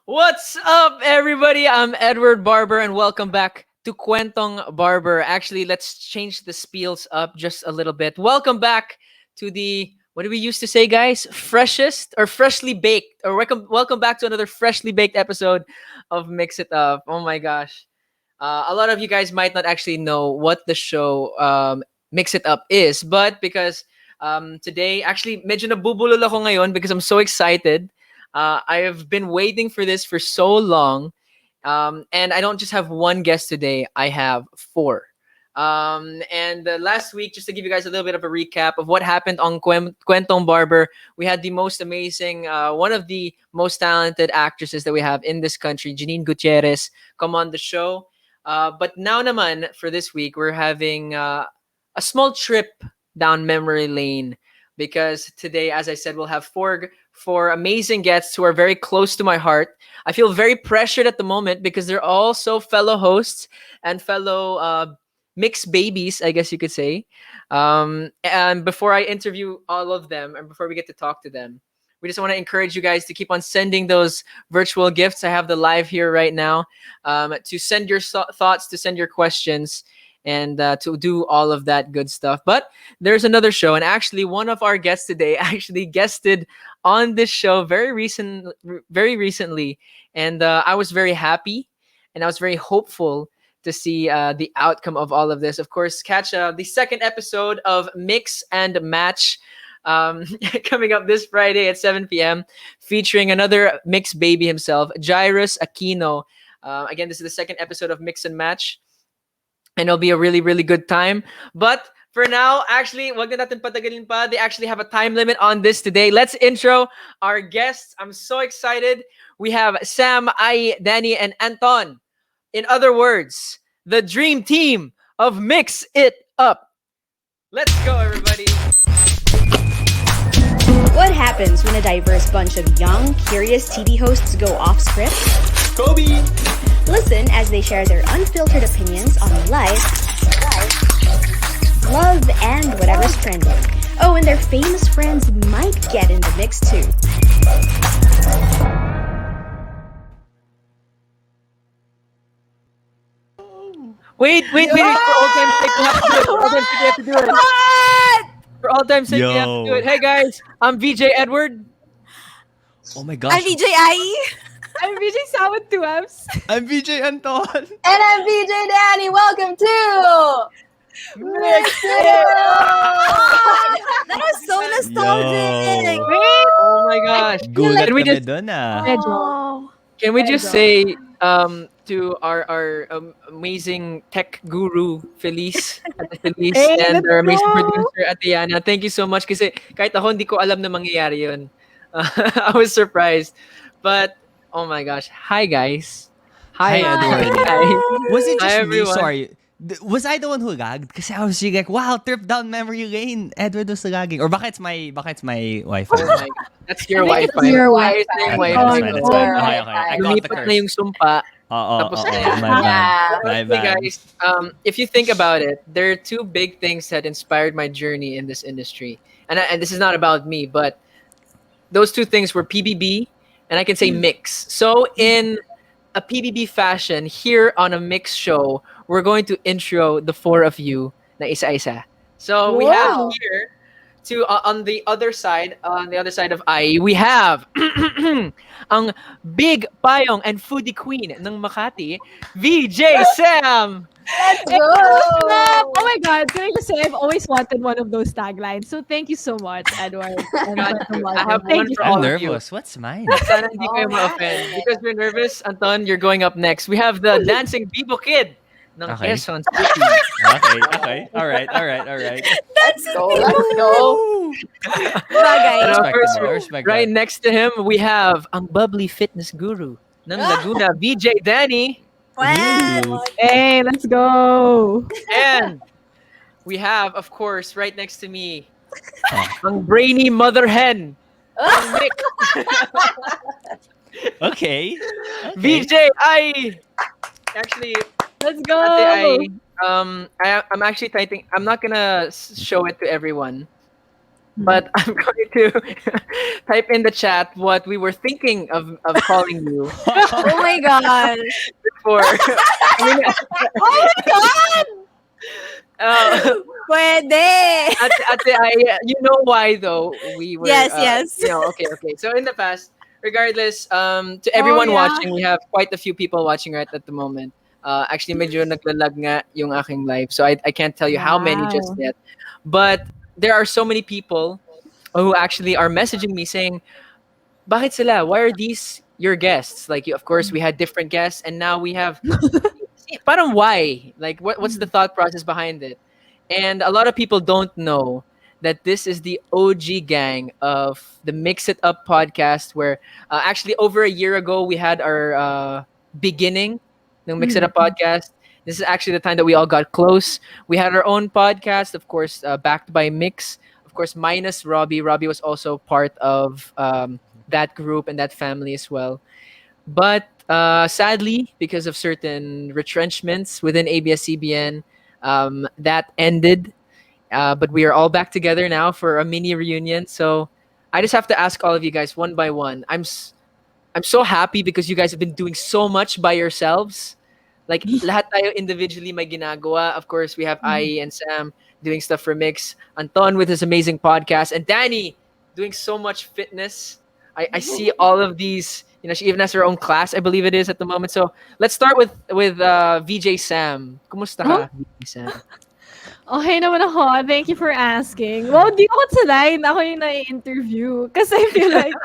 What's up, everybody? I'm Edward Barber, and welcome back to Kwentong Barber. Actually, let's change the spiels up just a little bit. Welcome back to the what do we used to say, guys? Freshest or freshly baked, or welcome back to another freshly baked episode of Mix It Up. Oh my gosh, a lot of you guys might not actually know what the show Mix It Up is, but because today, actually, medyo nabubulol ako ngayon because I'm so excited. I have been waiting for this for so long. And I don't just have one guest today, I have four. And last week, just to give you guys a little bit of a recap of what happened on Kwentong Barber, we had the most amazing, one of the most talented actresses that we have in this country, Janine Gutierrez, come on the show. But now naman, for this week, we're having a small trip down memory lane because today, as I said, we'll have four amazing guests who are very close to my heart. I feel very pressured at the moment because they're also fellow hosts and fellow mixed babies, I guess you could say. And before I interview all of them and before we get to talk to them, we just want to encourage you guys to keep on sending those virtual gifts. I have the live here right now to send your thoughts, to send your questions, and to do all of that good stuff. But there's another show, and actually, one of our guests today actually guested on this show very recently, and I was very happy, and I was very hopeful to see the outcome of all of this. Of course, catch the second episode of Mix and Match coming up this Friday at 7 p.m. featuring another mixed baby himself, Jairus Aquino. Again, this is the second episode of Mix and Match, and it'll be a really, really good time. But for now, actually, wag na natin patagalin pa. They actually have a time limit on this today. Let's intro our guests. I'm so excited. We have Sam, Ai, Danny, and Anton. In other words, the dream team of Mix It Up. Let's go, everybody. What happens when a diverse bunch of young, curious TV hosts go off script? Kobe! Listen as they share their unfiltered opinions on life, love, and whatever's trending. Oh, and their famous friends might get in the mix too. Wait. For all time's sake, we have to do it. For all time's sake, we have to do it. For all time's sake, we have to do it. Hey, guys, I'm VJ Edward. Oh my gosh. I'm VJ Ai. I'm VJ Sawat Tuabs. I'm VJ Anton. And I'm VJ Danny. Welcome to Mix It Up. That was so nostalgic. Oh my gosh. Gulat Can we kami just- dun Oh. Can we just say to our amazing tech guru, Feliz, Hey, and let's our amazing go. producer, Atiana, thank you so much kasi kahit ako hindi ko alam na mangyayari yun. I was surprised. But, oh my gosh. Hi, guys. Hi, Edward. Hi. Was it Hi, just me? everyone. Sorry. Was I the one who lagged? Kasi I was really like, wow, trip down memory lane. Edward was lagging. Or baka it's my Wi-Fi. Oh my God. That's your I think Wi-Fi. it's your Why is Wi-Fi. your That's Wi-Fi? right, that's right. Okay, Wi-Fi. I got the Lumipat na curse. yung sumpa. Tapos na yan. My bad. Yeah. My Honestly, bad. guys, if you think about it, there are two big things that inspired my journey in this industry. And this is not about me, but those two things were PBB and I can say mix. So in a PBB fashion, here on a mix show, we're going to intro the four of you na isa-isa. So we have Wow. here to on the other side of I, we have ang big payong and foodie queen ng Makati, VJ Sam. Let's go. Oh my God! Can I just say I've always wanted one of those taglines. So thank you so much, Edward. And God, Kwentong I have Barber. one Thank you for I'm all of you. nervous. What's mine? Sana hindi kayo ma-offend. Because you're nervous, Anton, you're going up next. We have the dancing Bibo Kid ng Okay. Quezon City. Okay. All right. Let's go. Let's go. Bagay. And of Respect course, that, respect right that. next to him, we have ang bubbly fitness guru ng Laguna, VJ Danny. Well, Hey, let's go. And we have, of course, right next to me, Oh. ang brainy mother hen, ang Nick, Okay. VJ I. Actually, Let's go. Ate I, I'm actually typing. I'm not gonna show it to everyone, but I'm going to type in the chat what we were thinking of calling you Oh my gosh. before. I mean, Oh my god! uh, Pwede! you know why though we were Yes, yes. okay. So in the past, regardless, to Oh, everyone yeah. watching, we have quite a few people watching right at the moment. Actually, medyo naglalag nga yung aking live, so I can't tell you how many just Wow. yet. But there are so many people who actually are messaging me saying, "Bakit sila? Why are these your guests?" Like, of course, we had different guests, and now we have. Parang why? Like, what's the thought process behind it? And a lot of people don't know that this is the OG gang of the Mix It Up podcast, where actually over a year ago we had our beginning ng Mix It Up podcast. This is actually the time that we all got close. We had our own podcast, of course, backed by Mix. Of course, minus Robbie. Robbie was also part of that group and that family as well. But sadly, because of certain retrenchments within ABS-CBN, that ended. But we are all back together now for a mini reunion. So I just have to ask all of you guys one by one. I'm so happy because you guys have been doing so much by yourselves. Like lahat tayo individually may ginagawa. Of course, we have Ai and Sam doing stuff for Mix, Anton with his amazing podcast, and Danny doing so much fitness. I see all of these. She even has her own class, I believe it is at the moment. So let's start with VJ Sam. Kumusta Huh? ka, VJ Sam? Okay naman ako. Thank you for asking. Well, di ako sanay na ako yung nai-interview. Kasi I feel like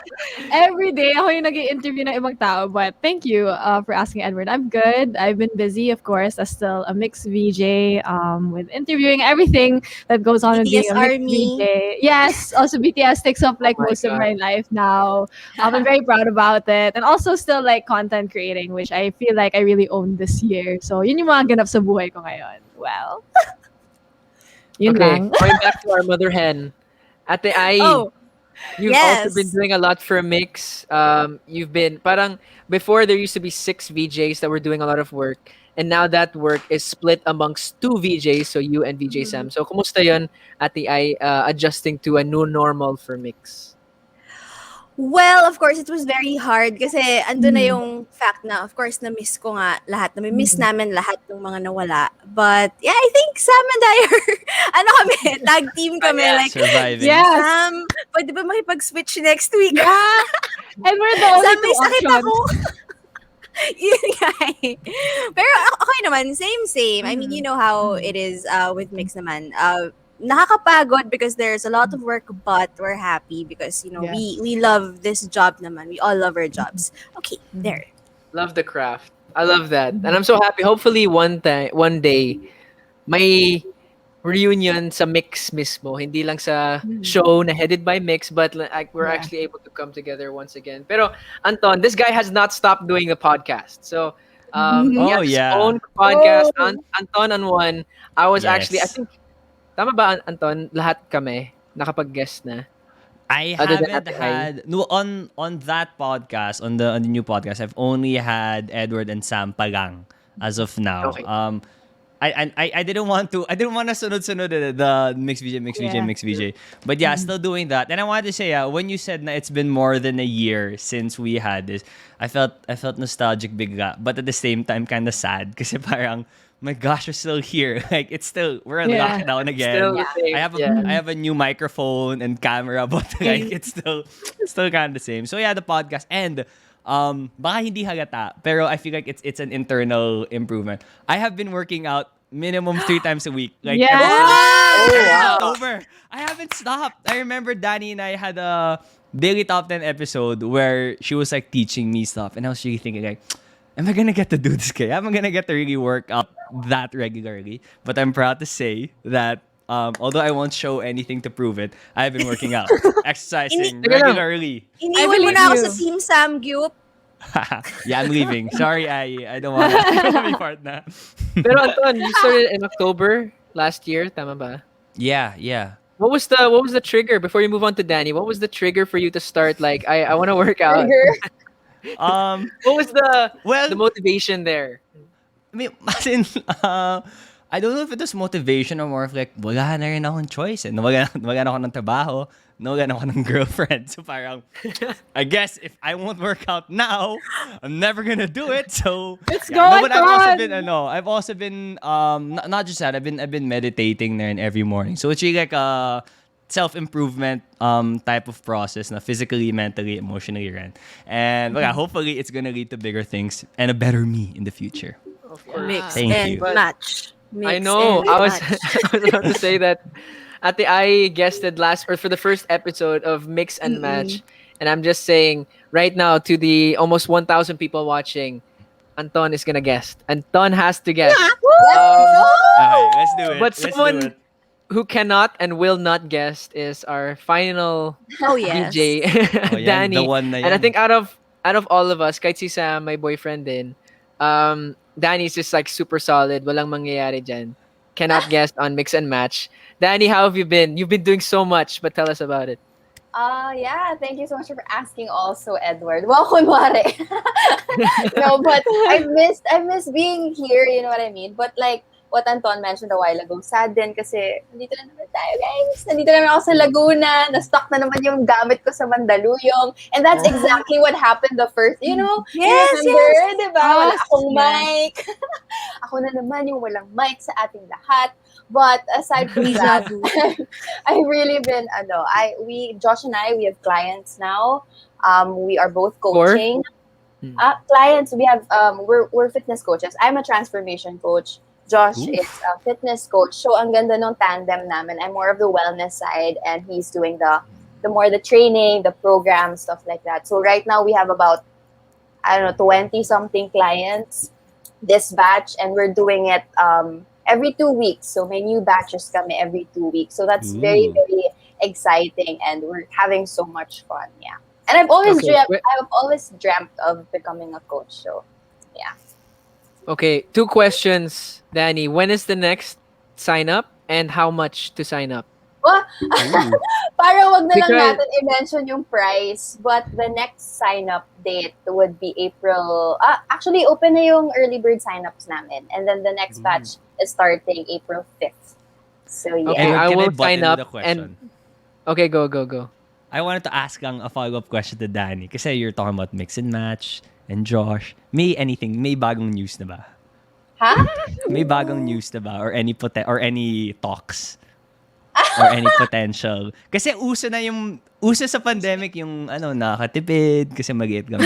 every day ako yung nag-i-interview ng ibang tao. But thank you for asking, Edward. I'm good. I've been busy, of course. I'm still a mixed VJ with interviewing everything that goes on with being BTS a mixed Army. VJ. Yes, also BTS takes up like Oh my most of God. my life now. I'm very proud about it. And also still like content creating, which I feel like I really own this year. So yun yung mga ganap sa buhay ko ngayon. Well, yun Okay, lang. going back to our mother hen. Ate Ai, Oh, you've also been yes. doing a lot for a Mix. You've been parang before there used to be 6 VJs that were doing a lot of work, and now that work is split amongst 2 VJs, so you and VJ Sam. So kumusta yun, Ate Ai, adjusting to a new normal for Mix? Well, of course, it was very hard kasi ando na Mm. yung fact na, of course, na-miss ko nga lahat. Na-miss Mm. namin lahat ng mga nawala. But, yeah, I think Sam and I are, ano kami, tag team kami. Yeah. Like, Surviving. Yes. Sam, pwede ba makipag-switch next week? Yeah. And we're the only Sam, two may sakit options. ako. Yun nga eh. Pero okay naman, same. I mean, you know how it is with Mix naman. Nakakapagod because there's a lot of work, but we're happy because, Yes. we love this job naman. We all love our jobs. Okay, there. Love the craft. I love that, and I'm so happy. Hopefully, one day, may reunion sa Mix mismo, hindi lang sa show na headed by Mix, but like we're Yeah. actually able to come together once again. Pero Anton, this guy has not stopped doing the podcast. So he Oh, has his yeah. own podcast. Oh. Anton on one. I was actually, I Yes. think, tama ba Anton? Lahat kami nakapag-guest na. I Other than haven't Ate Ai. had no on that podcast on the new podcast. I've only had Edward and Sam pa lang as of now. Okay. I didn't want to sunod-sunod the mix Yeah. VJ. But yeah, still doing that. And I wanted to say when you said na it's been more than a year since we had this, I felt nostalgic bigla, but at the same time kind of sad kasi parang my gosh, we're still here. Like it's still we're in Yeah. lockdown again. Still the same. I have a new microphone and camera, but like it's still kind of the same. So yeah, the podcast and baka hindi halata, pero I feel like it's an internal improvement. I have been working out minimum 3 times a week. Like Yeah. every wow. October. I haven't stopped. I remember Danny and I had a daily top 10 episode where she was like teaching me stuff, and I was really thinking like, am I gonna get to do this? Am I gonna get to really work out that regularly? But I'm proud to say that although I won't show anything to prove it, I've been working out, exercising regularly. Iniwan mo believe na ako you. sa Team Sam Gyup. Yeah, I'm leaving. Sorry, I don't want to be part na. Pero Anton, you started in October last year, tama ba? Yeah. What was the trigger before you move on to Danny? What was the trigger for you to start like I want to work out? What was the Well, motivation there? I mean, as in, I don't know if it was motivation or more of like, wala na rin akong choice. Nawagan ako ng trabaho. nawalan ako ng girlfriend. So parang, I guess if I won't work out now, I'm never gonna do it. So Let's yeah. go, No, but Anton! I've also been not just that, I've been meditating there every morning. So it's really like a self-improvement type of process na physically, mentally, emotionally rin. And well, hopefully it's gonna lead to bigger things and a better me in the future. Of course. Mix Thank and you. But match. I Mix know. and I was match. I was about to say that at the I guested last or for the first episode of Mix and Mm-mm. Match, and I'm just saying right now to the almost 1,000 people watching, Anton is gonna guest. Anton has to guess. Let's Um, Okay, let's do go! it. but Let's do someone it. who cannot and will not guess is our final Oh yes. VJ, Oh, yan. The Danny. one na And I yan. think out of all of us, kahit si Sam, my boyfriend din, Danny's just like super solid. Walang mangyayari dyan. Cannot guess on Mix and Match. Danny, how have you been? You've been doing so much, but tell us about it. Yeah, thank you so much for asking also, Edward. Well, kunwari. No, but I miss being here, you know what I mean? But like what Anton mentioned a while ago, sad din kasi nandito na naman tayo, guys. Nandito na naman ako sa Laguna, na-stock na naman yung gamit ko sa Mandaluyong. And that's exactly what happened the first, you Yes, remember, yes. di ba? Wala Yes, akong yes. mic. Ako na naman yung walang mic sa ating lahat. But aside from Deja that, vu. I've really been, Josh and I, we have clients now. We are both For? coaching. Hmm. Clients, we have, we're fitness coaches. I'm a transformation coach. Josh Oof. is a fitness coach. So, ang ganda nung tandem namin. I'm more of the wellness side and he's doing the more the training, the program, stuff like that. So, right now we have about, 20 something clients this batch and we're doing it every 2 weeks. So may new batches come every 2 weeks. So that's very, Ooh. very exciting and we're having so much fun. Yeah. And I've always Okay, dreamt of becoming a coach. So Okay, two questions, Danny. When is the next sign up and how much to sign up? well, Ooh. para wag na lang Because- natin i-mention yung price, but the next sign-up date would be April. Actually, open na yung early bird sign-ups namin. And then the next batch is starting April 5th. So, yeah. Okay, Edward, I can will butt sign in with up a question? Okay, go. I wanted to ask a follow-up question to Danny. Kasi you're talking about Mix and Match and Josh. May bagong news na ba? Ha? May bagong news na ba? Or any talks? Or any potential? Kasi uso sa pandemic yung nakatipid kasi mag-eat kami.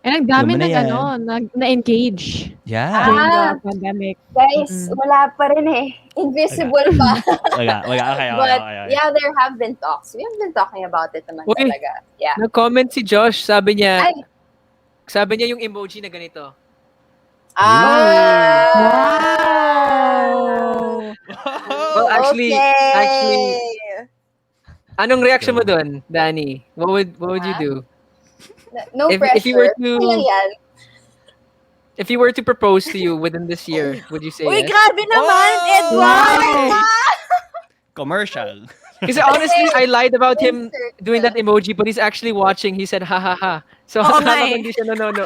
And ang dami Yung mana na-engage Yeah. during the Ah. pandemic. Guys, wala pa rin eh. Invisible pa. Wala. Okay. But yeah, there have been talks. We have been talking about it naman Uy. talaga. Yeah. Nag-comment si Josh, sabi niya Ay. yung emoji na ganito. Wow! Well, actually, Okay. anong reaction mo doon, Danny? What would you Ha? do? No If pressure. you were to- Okay lang yan. If he were to propose to you within this year, would you say Uy, yes? grabe naman, Oh! Edward! Commercial. Kasi honestly, I lied about him Insert doing that emoji, but he's actually watching. He said, ha ha ha. So, Oo nga akala ko eh. hindi siya nanonood.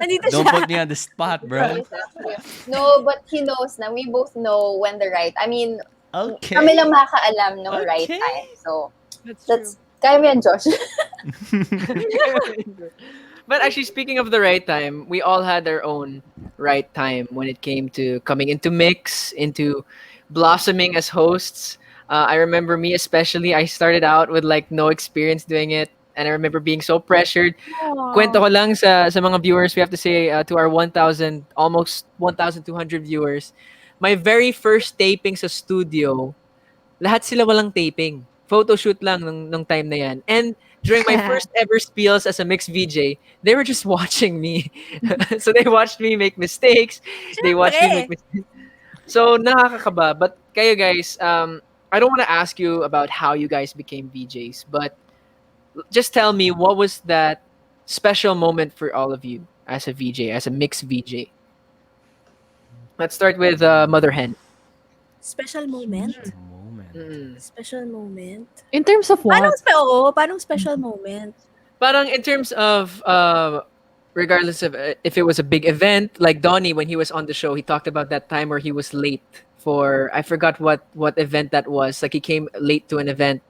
Nandito Don't siya. put me on the spot, bro. No, but he knows na. We both know when the right. I mean, Okay. kami lang makakaalam ng right Okay. time. So, That's that's kaya mo yan, Josh. But actually, speaking of the right time, we all had our own right time when it came to coming into mix, into blossoming as hosts. I remember me especially, I started out with like no experience doing it. And I remember being so pressured. Kwento ko lang sa mga viewers, we have to say to our 1,000, almost 1,200 viewers, my very first taping sa studio, lahat sila walang taping. Photo shoot lang nung time na yan. And during my first ever spiels as a mixed VJ, they were just watching me. So they watched me make mistakes. They watched me make mistakes. So nakakakaba. But kayo guys, I don't want to ask you about how you guys became VJs, but just tell me what was that special moment for all of you as a VJ, as a mixed VJ. Let's start with Mother Hen. Special moment? Moment. Special moment? In terms of what? Paano special moment? Parang in terms of regardless of if it was a big event, like Donnie when he was on the show, he talked about that time where he was late for I forgot what event that was. Like he came late to an event,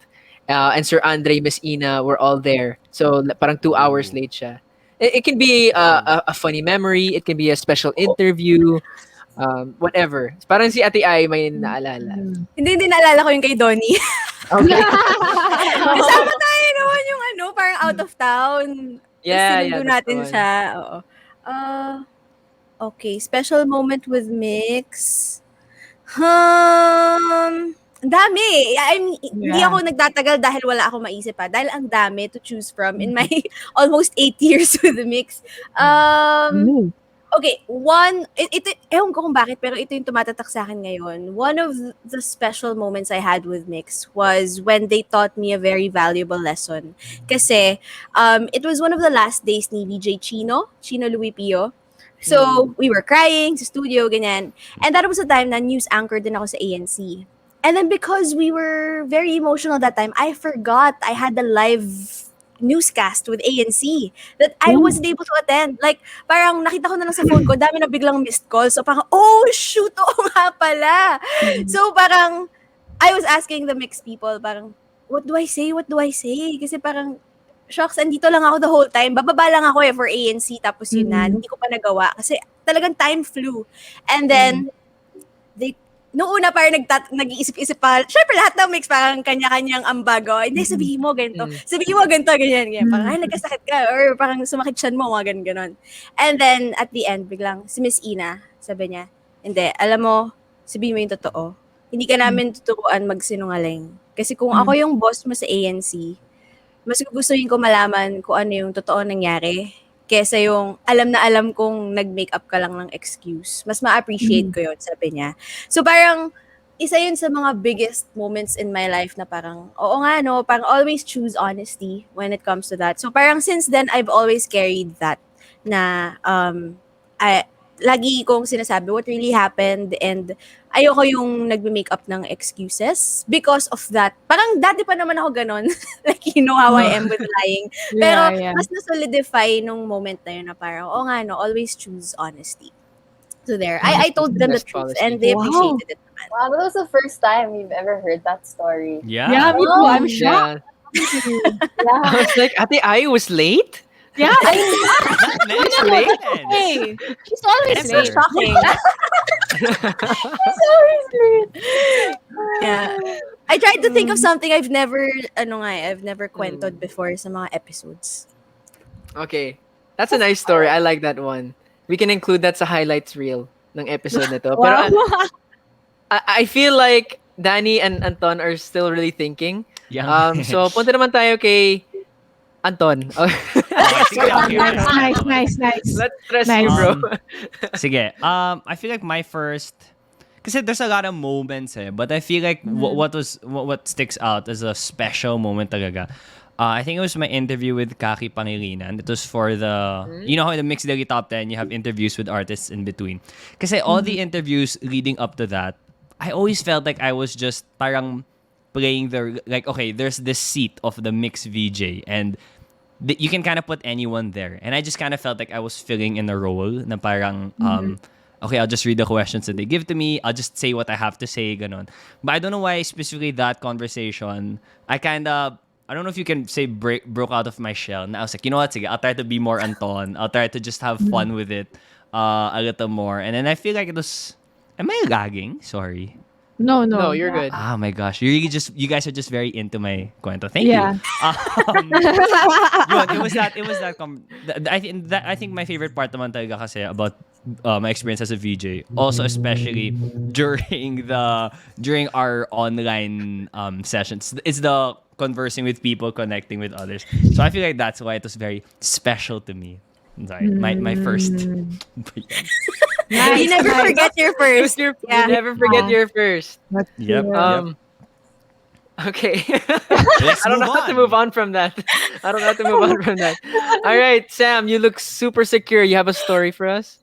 and Sir Andre, Miss Ina were all there. So parang 2 hours late siya. It can be a funny memory. It can be a special interview. Whatever. Parang si Ate Ai may naalala. Hindi naalala ko yung kay Donnie. Okay. Kasama tayo noon yung ano, parang out of town. Yeah, Sinundo that's the natin one. siya. Oo. Okay, special moment with Mix. Ang dami. Hindi Yeah. ako nagtatagal dahil wala akong maisip pa. Dahil ang dami to choose from in my almost 8 years with the Mix. Okay, ewan ko kung bakit, pero ito yung tumatatak sa akin ngayon. One of the special moments I had with Mix was when they taught me a very valuable lesson. Kasi, it was one of the last days ni VJ Chino Louis Pio. So, we were crying sa studio, ganyan. And that was the time na news anchor din ako sa ANC. And then because we were very emotional that time, I forgot I had the live newscast with ANC that I wasn't able to attend. Like, parang nakita ko na lang sa phone ko, dami na biglang missed calls. So parang, oh shoot, oo nga pala. So parang, I was asking the mixed people, parang, what do I say? What do I say? Kasi parang, shocks, andito lang ako the whole time. Bababa lang ako for ANC, tapos yun na. Hindi ko pa nagawa. Kasi talagang time flew. And then, noong una parang nag-iisip-isip pa, syempre lahat ng mix parang kanya-kanyang ambago. Hindi, sabihin mo ganito. Sabihin mo ganito, ganyan. Parang, ay, nagkasakit ka. Or parang sumakit siyan mo, mga ganon. And then, at the end, biglang, si Miss Ina, sabi niya, hindi, alam mo, sabihin mo yung totoo. Hindi ka namin tuturuan magsinungaling. Kasi kung ako yung boss mo sa ANC, mas gugustuhin ko malaman kung ano yung totoo nangyari kesa yung alam na alam kong nag-makeup ka lang ng excuse. Mas ma-appreciate ko yun, sabi niya. So parang, isa yun sa mga biggest moments in my life na parang, oo nga no, parang always choose honesty when it comes to that. So parang since then, I've always carried that na lagi kong sinasabi what really happened and ayoko yung nagme-makeup ng excuses because of that. Parang dati pa naman ako ganon. Like, you know how I am with lying. Pero mas na-solidify nung moment na yun na parang, oo nga no, always choose honesty. So there, I told them the Best truth policy. and they appreciated it naman. Wow, that was the first time we've ever heard that story. Yeah. Yeah, me too. I'm shocked. Yeah. I was like, Ate Ai was late? Yeah, That next late. hey, she's always Ever. late. Shocking. Yeah. I tried to think of something I've never kwentod before sa mga episodes. Okay. That's a nice story. I like that one. We can include that sa highlights reel ng episode nito. Pero I feel like Danny and Anton are still really thinking. Yeah. So punta naman tayo kay Anton. Nice. Let's stress Nice. you, bro. Sige. I feel like my first, kasi there's a lot of moments but I feel like what sticks out as a special moment talaga. I think it was my interview with Kaki Pangilinan. It was for the, you know how in the Mixed Daily Top 10, you have interviews with artists in between. Kasi all the interviews leading up to that, I always felt like I was just parang playing like, okay, there's this seat of the mixed VJ and you can kind of put anyone there. And I just kind of felt like I was filling in a role na parang, okay, I'll just read the questions that they give to me. I'll just say what I have to say, ganon. But I don't know why specifically that conversation, I don't know if you can say broke out of my shell. And I was like, you know what, sige, I'll try to be more Anton. I'll try to just have fun with it a little more. And then I feel like it was, am I lagging? Sorry. No. No, you're good. Oh my gosh, you guys are just very into my kwento. Thank you. Yeah. Yun, it was that I think my favorite part naman talaga kasi about my experience as a VJ, also especially during our online sessions, it's the conversing with people, connecting with others. So I feel like that's why it was very special to me. Sorry, my first. You never forget your first. You never forget your first. Yep. Okay. Let's I don't know how to move on from that. All right, Sam, you look super secure. You have a story for us?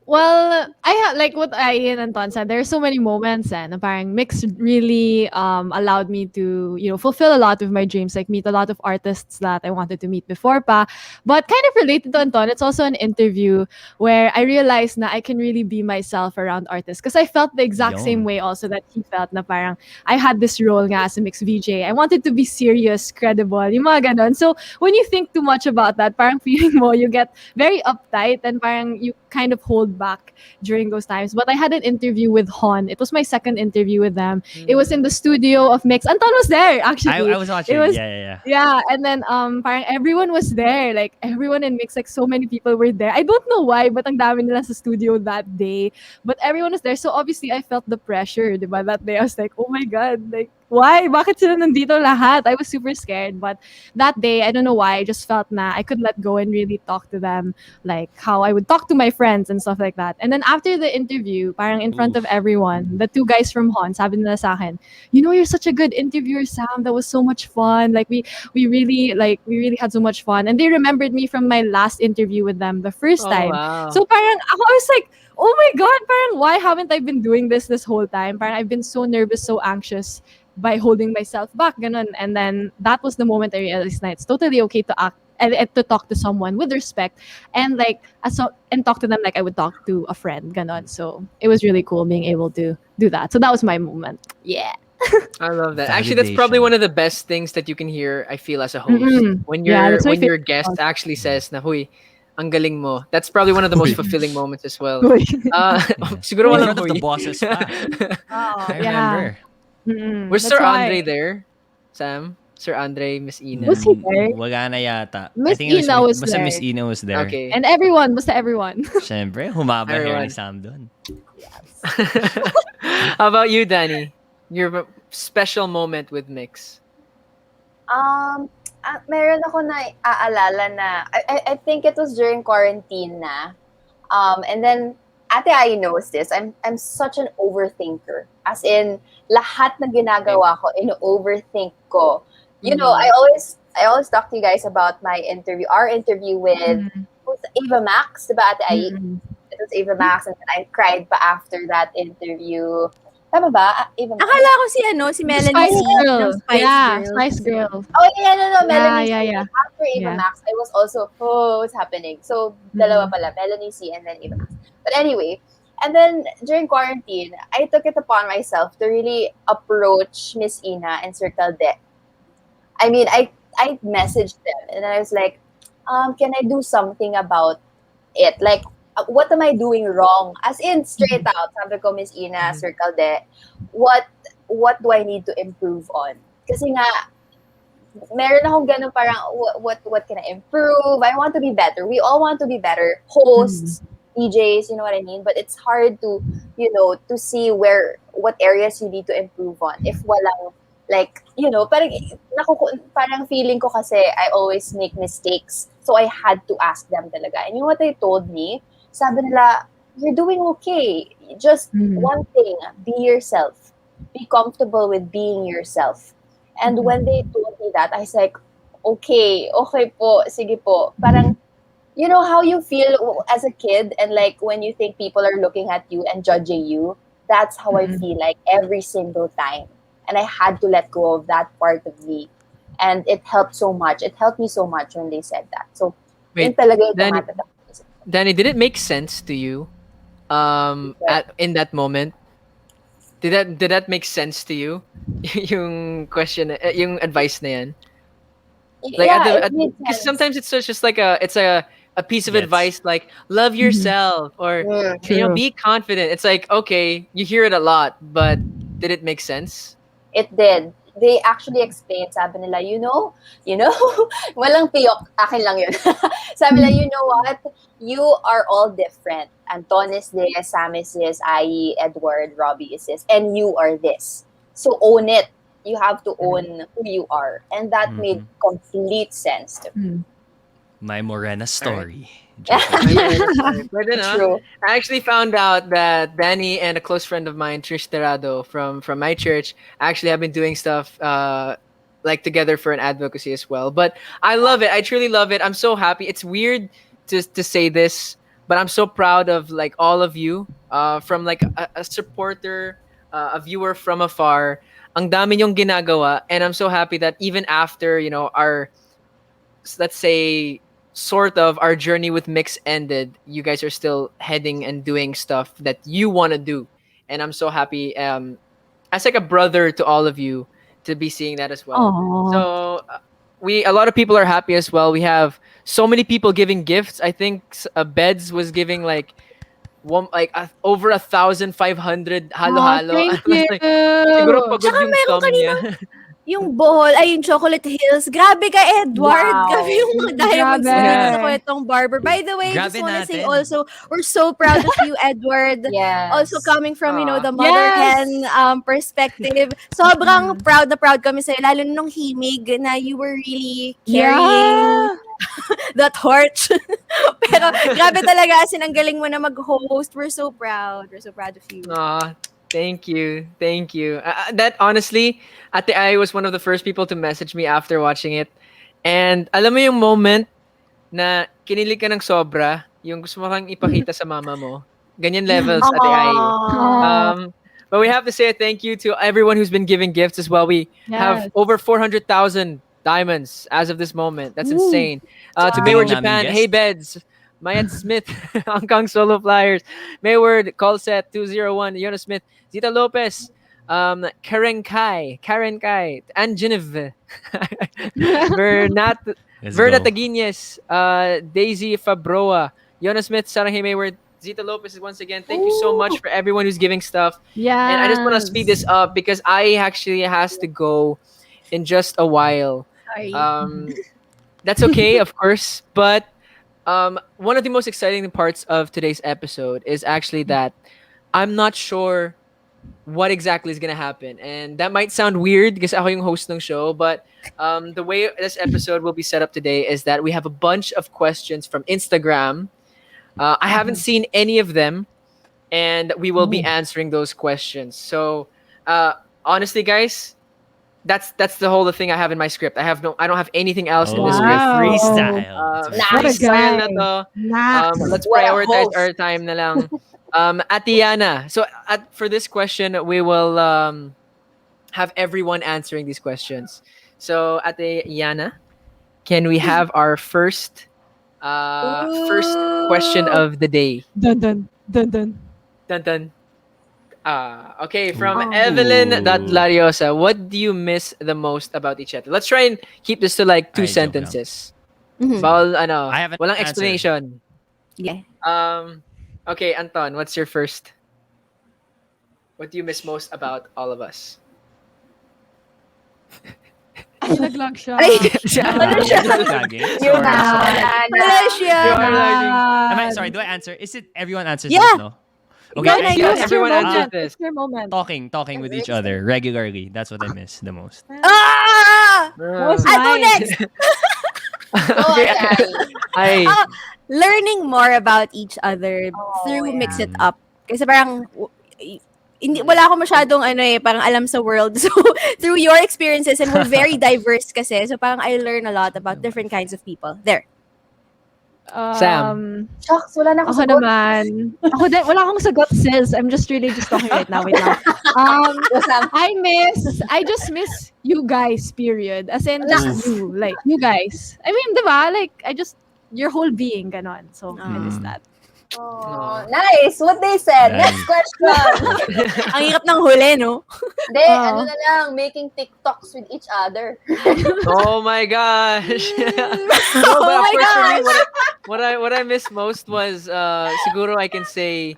Well, I have like what Ian and Ton said. There are so many moments, and parang mix really allowed me to fulfill a lot of my dreams, like meet a lot of artists that I wanted to meet before pa. But kind of related to Anton, it's also an interview where I realized na I can really be myself around artists because I felt the exact same Yon. way also that he felt na parang I had this role nga as a mix VJ. I wanted to be serious, credible, yung mga ganon. So when you think too much about that, parang feeling mo you get very uptight and parang you kind of hold back during those times. But I had an interview with Hon. It was my second interview with them. It was in the studio of Mix. Anton was there I actually. was It watching. was Yeah, yeah, yeah, and then parang everyone was there. Like everyone in Mix, like so many people were there. I don't know why, but ang dami nila sa studio that day. But everyone was there. So obviously I felt the pressure, diba? That day I was like, oh my god, like why? Bakit sila nandito lahat? I was super scared. But that day, I don't know why, I just felt na I could let go and really talk to them like how I would talk to my friends and stuff like that. And then after the interview, parang in yeah. front of Oof. everyone, the two guys from Hon, sabi nila sa akin, you know, you're such a good interviewer, Sam. That was so much fun. Like we really had so much fun. And they remembered me from my last interview with them the first Oh time. wow. So parang ako, I was like, oh my god, parang why haven't I been doing this whole time? Parang I've been so nervous, so anxious by holding myself back, ganun. And then that was the moment I realized that it's totally okay to act and to talk to someone with respect and like and talk to them like I would talk to a friend, ganon. So it was really cool being able to do that. So that was my moment. Yeah. I love that. Actually, that's probably Validation. one of the best things that you can hear, I feel, as a host. Mm-mm. When Yeah, your that's my when your favorite guest part. actually says na, "Huy, ang galing mo." That's probably one of the most fulfilling moments as well. Uy. Yeah. Siguro In Uy. walang front of the huy. bosses pa. Oh. I Yeah. remember. Was That's Sir why. Andre there? Sam? Sir Andre, Miss Was Ina. he there? Wala na yata. I Miss think it was Ina was basta Miss there. Ina was there. Okay. And everyone, basta everyone. Siyempre, humaba hair ni Everyone. Sam doon. How about you, Danny? Your special moment with Mix. Meron ako na aalala na, I think it was during quarantine na. And then, Ate Ai knows this. I'm such an overthinker. As in, lahat na ginagawa ko, ino-overthink ko. You know, I always talk to you guys about my interview, our interview with who's Ava Max, diba Ate Ai? It was Ava Max, and then I cried pa after that interview. Tama ba? Ava Max? Akala ko si The Melanie Spice C Girl. from Spice Yeah, Girls. Spice Girl. Oh, yeah, no, Yeah, Melanie yeah, C. yeah. After Ava Yeah. Max, I was also, oh, what's happening? So, dalawa pala, Melanie C. and then Ava Max. But anyway, and then during quarantine, I took it upon myself to really approach Miss Ina and Circle De. I mean, I messaged them and I was like, can I do something about it? Like, what am I doing wrong? As in, straight out, sabi ko, Miss Ina, Circle De, what do I need to improve on? Kasi nga, meron akong ganun parang, what can I improve? I want to be better. We all want to be better. Hosts, DJs, you know what I mean? But it's hard to, to see what areas you need to improve on. If walang, like, parang feeling ko kasi I always make mistakes. So I had to ask them talaga. And you know what they told me? Sabi nila, you're doing okay. Just one thing, be yourself. Be comfortable with being yourself. And when they told me that, I was like, okay po, sige po. Parang, you know how you feel as a kid and like when you think people are looking at you and judging you? That's how I feel like every single time. And I had to let go of that part of me. And it helped so much. It helped me so much when they said that. So, yun Wait, talaga yung Danny, tumatatak. Danny, did it make sense to you? In that moment, did that make sense to you? Yung question, yung advice na yan. Like Yeah, it made because sense. sometimes just like a piece of Yes. advice like love yourself or True. be confident. It's like okay, you hear it a lot, but did it make sense? It did. They actually explained, sabi nila, you know, walang piyok, akin lang yun. Sabi nila, you know what? You are all different. Anton is this, Sam is this, I, Edward, Robbie is this, and you are this. So own it. You have to own who you are. And that made complete sense to me. My Morena story. Pwede na. True. I actually found out that Danny and a close friend of mine, Trish Terado from my church, actually have been doing stuff like together for an advocacy as well. But I love it. I truly love it. I'm so happy. It's weird to say this, but I'm so proud of like all of you. From like a supporter, a viewer from afar. Ang dami niyong ginagawa, and I'm so happy that even after our, let's say, sort of our journey with Mix ended, you guys are still heading and doing stuff that you want to do, and I'm so happy. As like a brother to all of you to be seeing that as well. Aw. So we a lot of people are happy as well. We have so many people giving gifts. I think Beds was giving like over 1,500 halo Aw, halo. I thank was you. like, siguro pagod Tsaka yung meron thumb niya. yung bohol, ay yung Chocolate Hills. Grabe ka, Edward. Wow. Grabe yung mga diamonds Grabe. mo dito Yeah. sa Kwentong Barber. By the way, just Grabe wanna say natin. also, we're so proud of you, Edward. Yes. Also coming from, Aw. the mother Yes. hen perspective. Sobrang proud kami sa'yo, lalo nung himig na you were really carrying Yeah. the torch. Pero grabe talaga, as in, ang galing mo na mag-host. We're so proud. We're so proud of you. Aw, thank you. Thank you. That honestly, Ate Ai was one of the first people to message me after watching it. And alam mo yung moment na kinilig ka ng sobra, yung gusto mo kang ipakita sa mama mo. Ganyan levels, Ate Ai. Aw. But we have to say thank you to everyone who's been giving gifts as well. We have Yes. over 400,000 diamonds as of this moment. That's Ooh. insane. To Wow. Mayward Bigyan namin Japan, guest. Hey Beds, Mayat Smith, Hong Kong Solo Flyers, Mayward, Callset 201, Yona Smith, Zita Lopez, Karen Kai, Ann Genevieve, Vernat, Let's Verna go. Taguines, Daisy Fabroa, Yona Smith, Sarah Hey Mayward, Zita Lopez once again. Thank you so much for everyone who's giving stuff. Yeah. And I just want to speed this up because I actually has to go in just a while. Sorry. That's okay, of course. But one of the most exciting parts of today's episode is actually that I'm not sure what exactly is gonna happen, and that might sound weird because ako yung host ng show. But the way this episode will be set up today is that we have a bunch of questions from Instagram. I haven't seen any of them, and we will be answering those questions. So, honestly, guys, that's the whole thing I have in my script. I don't have anything else in the script. Wow. Freestyle. Uh, It's What a freestyle guy. na to. Max. Let's What a prioritize host. our time na lang. Atiana. So for this question, we will have everyone answering these questions. So Atiana, can we have our first question of the day? Dun dun dun dun. Dun dun. Okay, from Ooh. Evelyn.Lariosa, what do you miss the most about each other? Let's try and keep this to like two Ay, joke lang. sentences. Mhm. Bawal, I have an walang answer. explanation. Yeah. Okay, Anton, what's your first? What do you miss most about all of us? Naglag siya. Ay, Ano siya? Lagi? Yun na. wala siya. You are lagging. Am I sorry? Do I answer? Is it everyone answers Yeah. this? No. Go Okay. na, I- go. Yes, everyone your answers moment. this. It's your moment. talking with each other regularly. That's what I miss the most. Ah! What's I go mine? next. Go, Okay. Ate Ai. Ay, Learning more about each other through Mix It Up. Kasi parang wala ako masyadong parang alam sa world. So through your experiences, and we're very diverse kasi. So parang I learn a lot about different kinds of people. There. Sam. Shucks, wala na Ako akong sagot. naman. Ako din, wala akong sagot, sis. I'm just really just talking right now. Wait lang. Sam. I just miss you guys, period. As in, just you. Like, you guys. I mean, di ba? Like, your whole being, ganon. So, I miss that. Oh, nice. What they said. Nice. Next question. Ang hirap ng huli, no? Hindi, Oh. ano na lang, making TikToks with each other. oh my gosh. Oh But of my course, for me, gosh. what I missed most was siguro I can say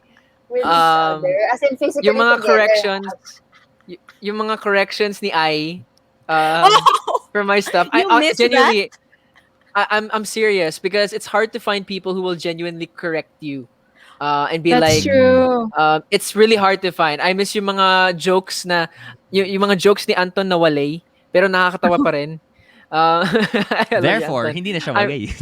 With each Um, other. As in physically yung mga together. corrections, yung mga corrections ni Ai for my stuff. You missed Genuinely, I'm serious because it's hard to find people who will genuinely correct you and be That's like, true. it's really hard to find. I miss yung mga jokes na yung mga jokes ni Anton na walay pero nakakatawa pa rin. I love you, Therefore, Anton. hindi na siya walay.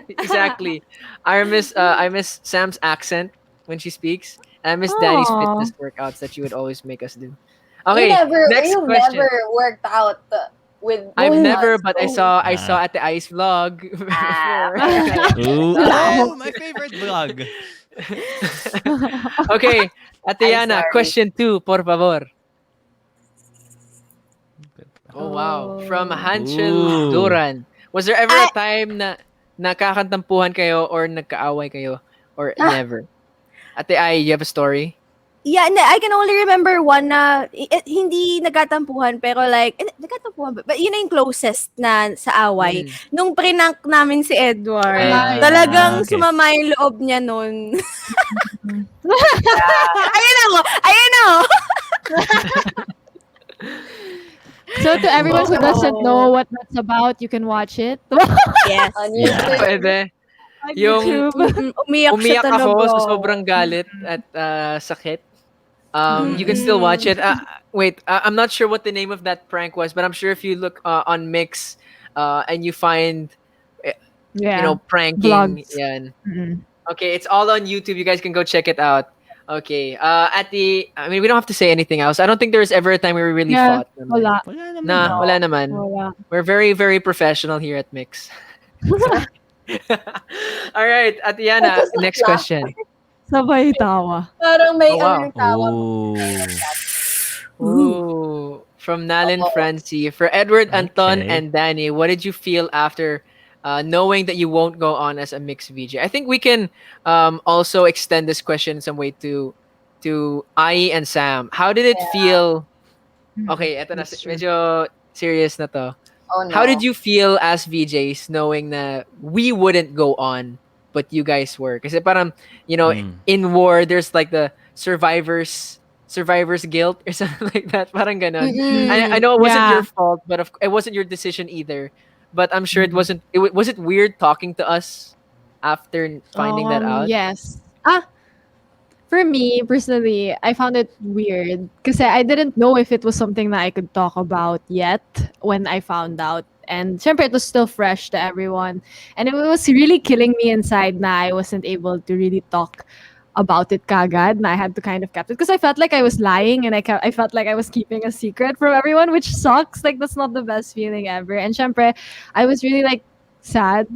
Exactly. I miss Sam's accent when she speaks. And I miss Daddy's Aw. fitness workouts that she would always make us do. Okay, you next never question. worked out with I've uh, never, but I saw Ah. at the Ice vlog ah, before. okay, okay. Ooh. Sorry. Oh, my favorite vlog. Okay, I'm Atiana, sorry. question two, por favor. Oh wow, from Oh. Hanchel Ooh. Duran. Was there ever a I, time na nakakantampuhan kayo or nagkaaway kayo or ah, never? Ate Ai, you have a story? yeah, hindi, I can only remember one na hindi nagkatampuhan pero like nagkatampuhan ba? But yun na yung closest na sa away. Mm. Nung prank namin si Edward, Ay. Ah, talagang okay. sumama yung loob niya nun. Yeah. Ayun ako! Ayun ako! So to everyone who doesn't know Oh, what that's about, you can watch it Yes. on Yeah. YouTube. Pwede. on Yung YouTube. Umiyak siya umiyak ako talaga. sa sobrang galit at sakit. You can still watch Mm-mm. it. Wait, I'm not sure what the name of that prank was, but I'm sure if you look on Mix and you find, eh, Yeah. pranking, Vlogs. yan. Mm. Okay, it's all on YouTube. You guys can go check it out. Okay. I mean, we don't have to say anything else. I don't think there was ever a time we were really Yeah. fought. Naman. Wala. Wala naman. Nah, No. wala naman. Wala. We're very, very professional here at Mix. All right, Atiana, Focus on next laugh. question. Sabay tawa. Parang Oh may wow. yung tawa mo. Ooh. Ooh, from Nalin Oo. Francie. For Edward, Anton, Okay. and Danny, what did you feel after knowing that you won't go on as a mixed VJ? I think we can also extend this question in some way to Ai and Sam. How did it Yeah. feel? Mm. Okay, eto na. That's true. Medyo serious na to. Oh How did no. you feel as VJs knowing that we wouldn't go on, but you guys were? Kasi parang, Mm. in war, there's like the survivor's guilt or something like that. Parang ganon. I Mm-mm. know it wasn't your Yeah. fault, but it wasn't your decision either. But I'm sure it Mm. wasn't. Was it weird talking to us after finding that out? Yes. For me personally, I found it weird because I didn't know if it was something that I could talk about yet when I found out. And syempre, it was still fresh to everyone. And it was really killing me inside na I wasn't able to really talk about it kagad. Na I had to kind of keep it because I felt like I was lying and I felt like I was keeping a secret from everyone, which sucks. Like, that's not the best feeling ever. And syempre, I was really like sad.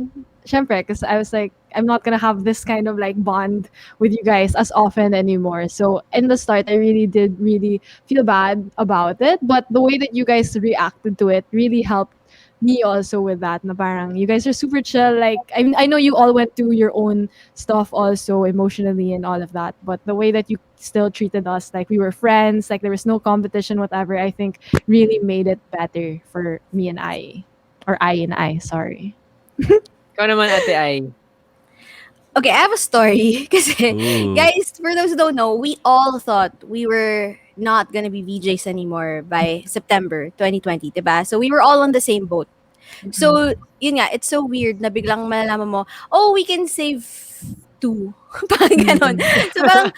Syempre, because I was like, I'm not gonna have this kind of like bond with you guys as often anymore. So in the start, I really did really feel bad about it. But the way that you guys reacted to it really helped me also with that. Na parang you guys are super chill. Like I know you all went through your own stuff also emotionally and all of that. But the way that you still treated us like we were friends, like there was no competition, whatever, I think really made it better for me and I. Or I and I, sorry. Ikaw naman, Ate Ai. Okay, I have a story. Kasi, Ooh. guys, for those who don't know, we all thought we were not gonna be VJs anymore by September 2020, diba? So we were all on the same boat. So, yun nga, it's so weird na biglang malalaman mo, oh, we can save two. Parang ganon. So parang,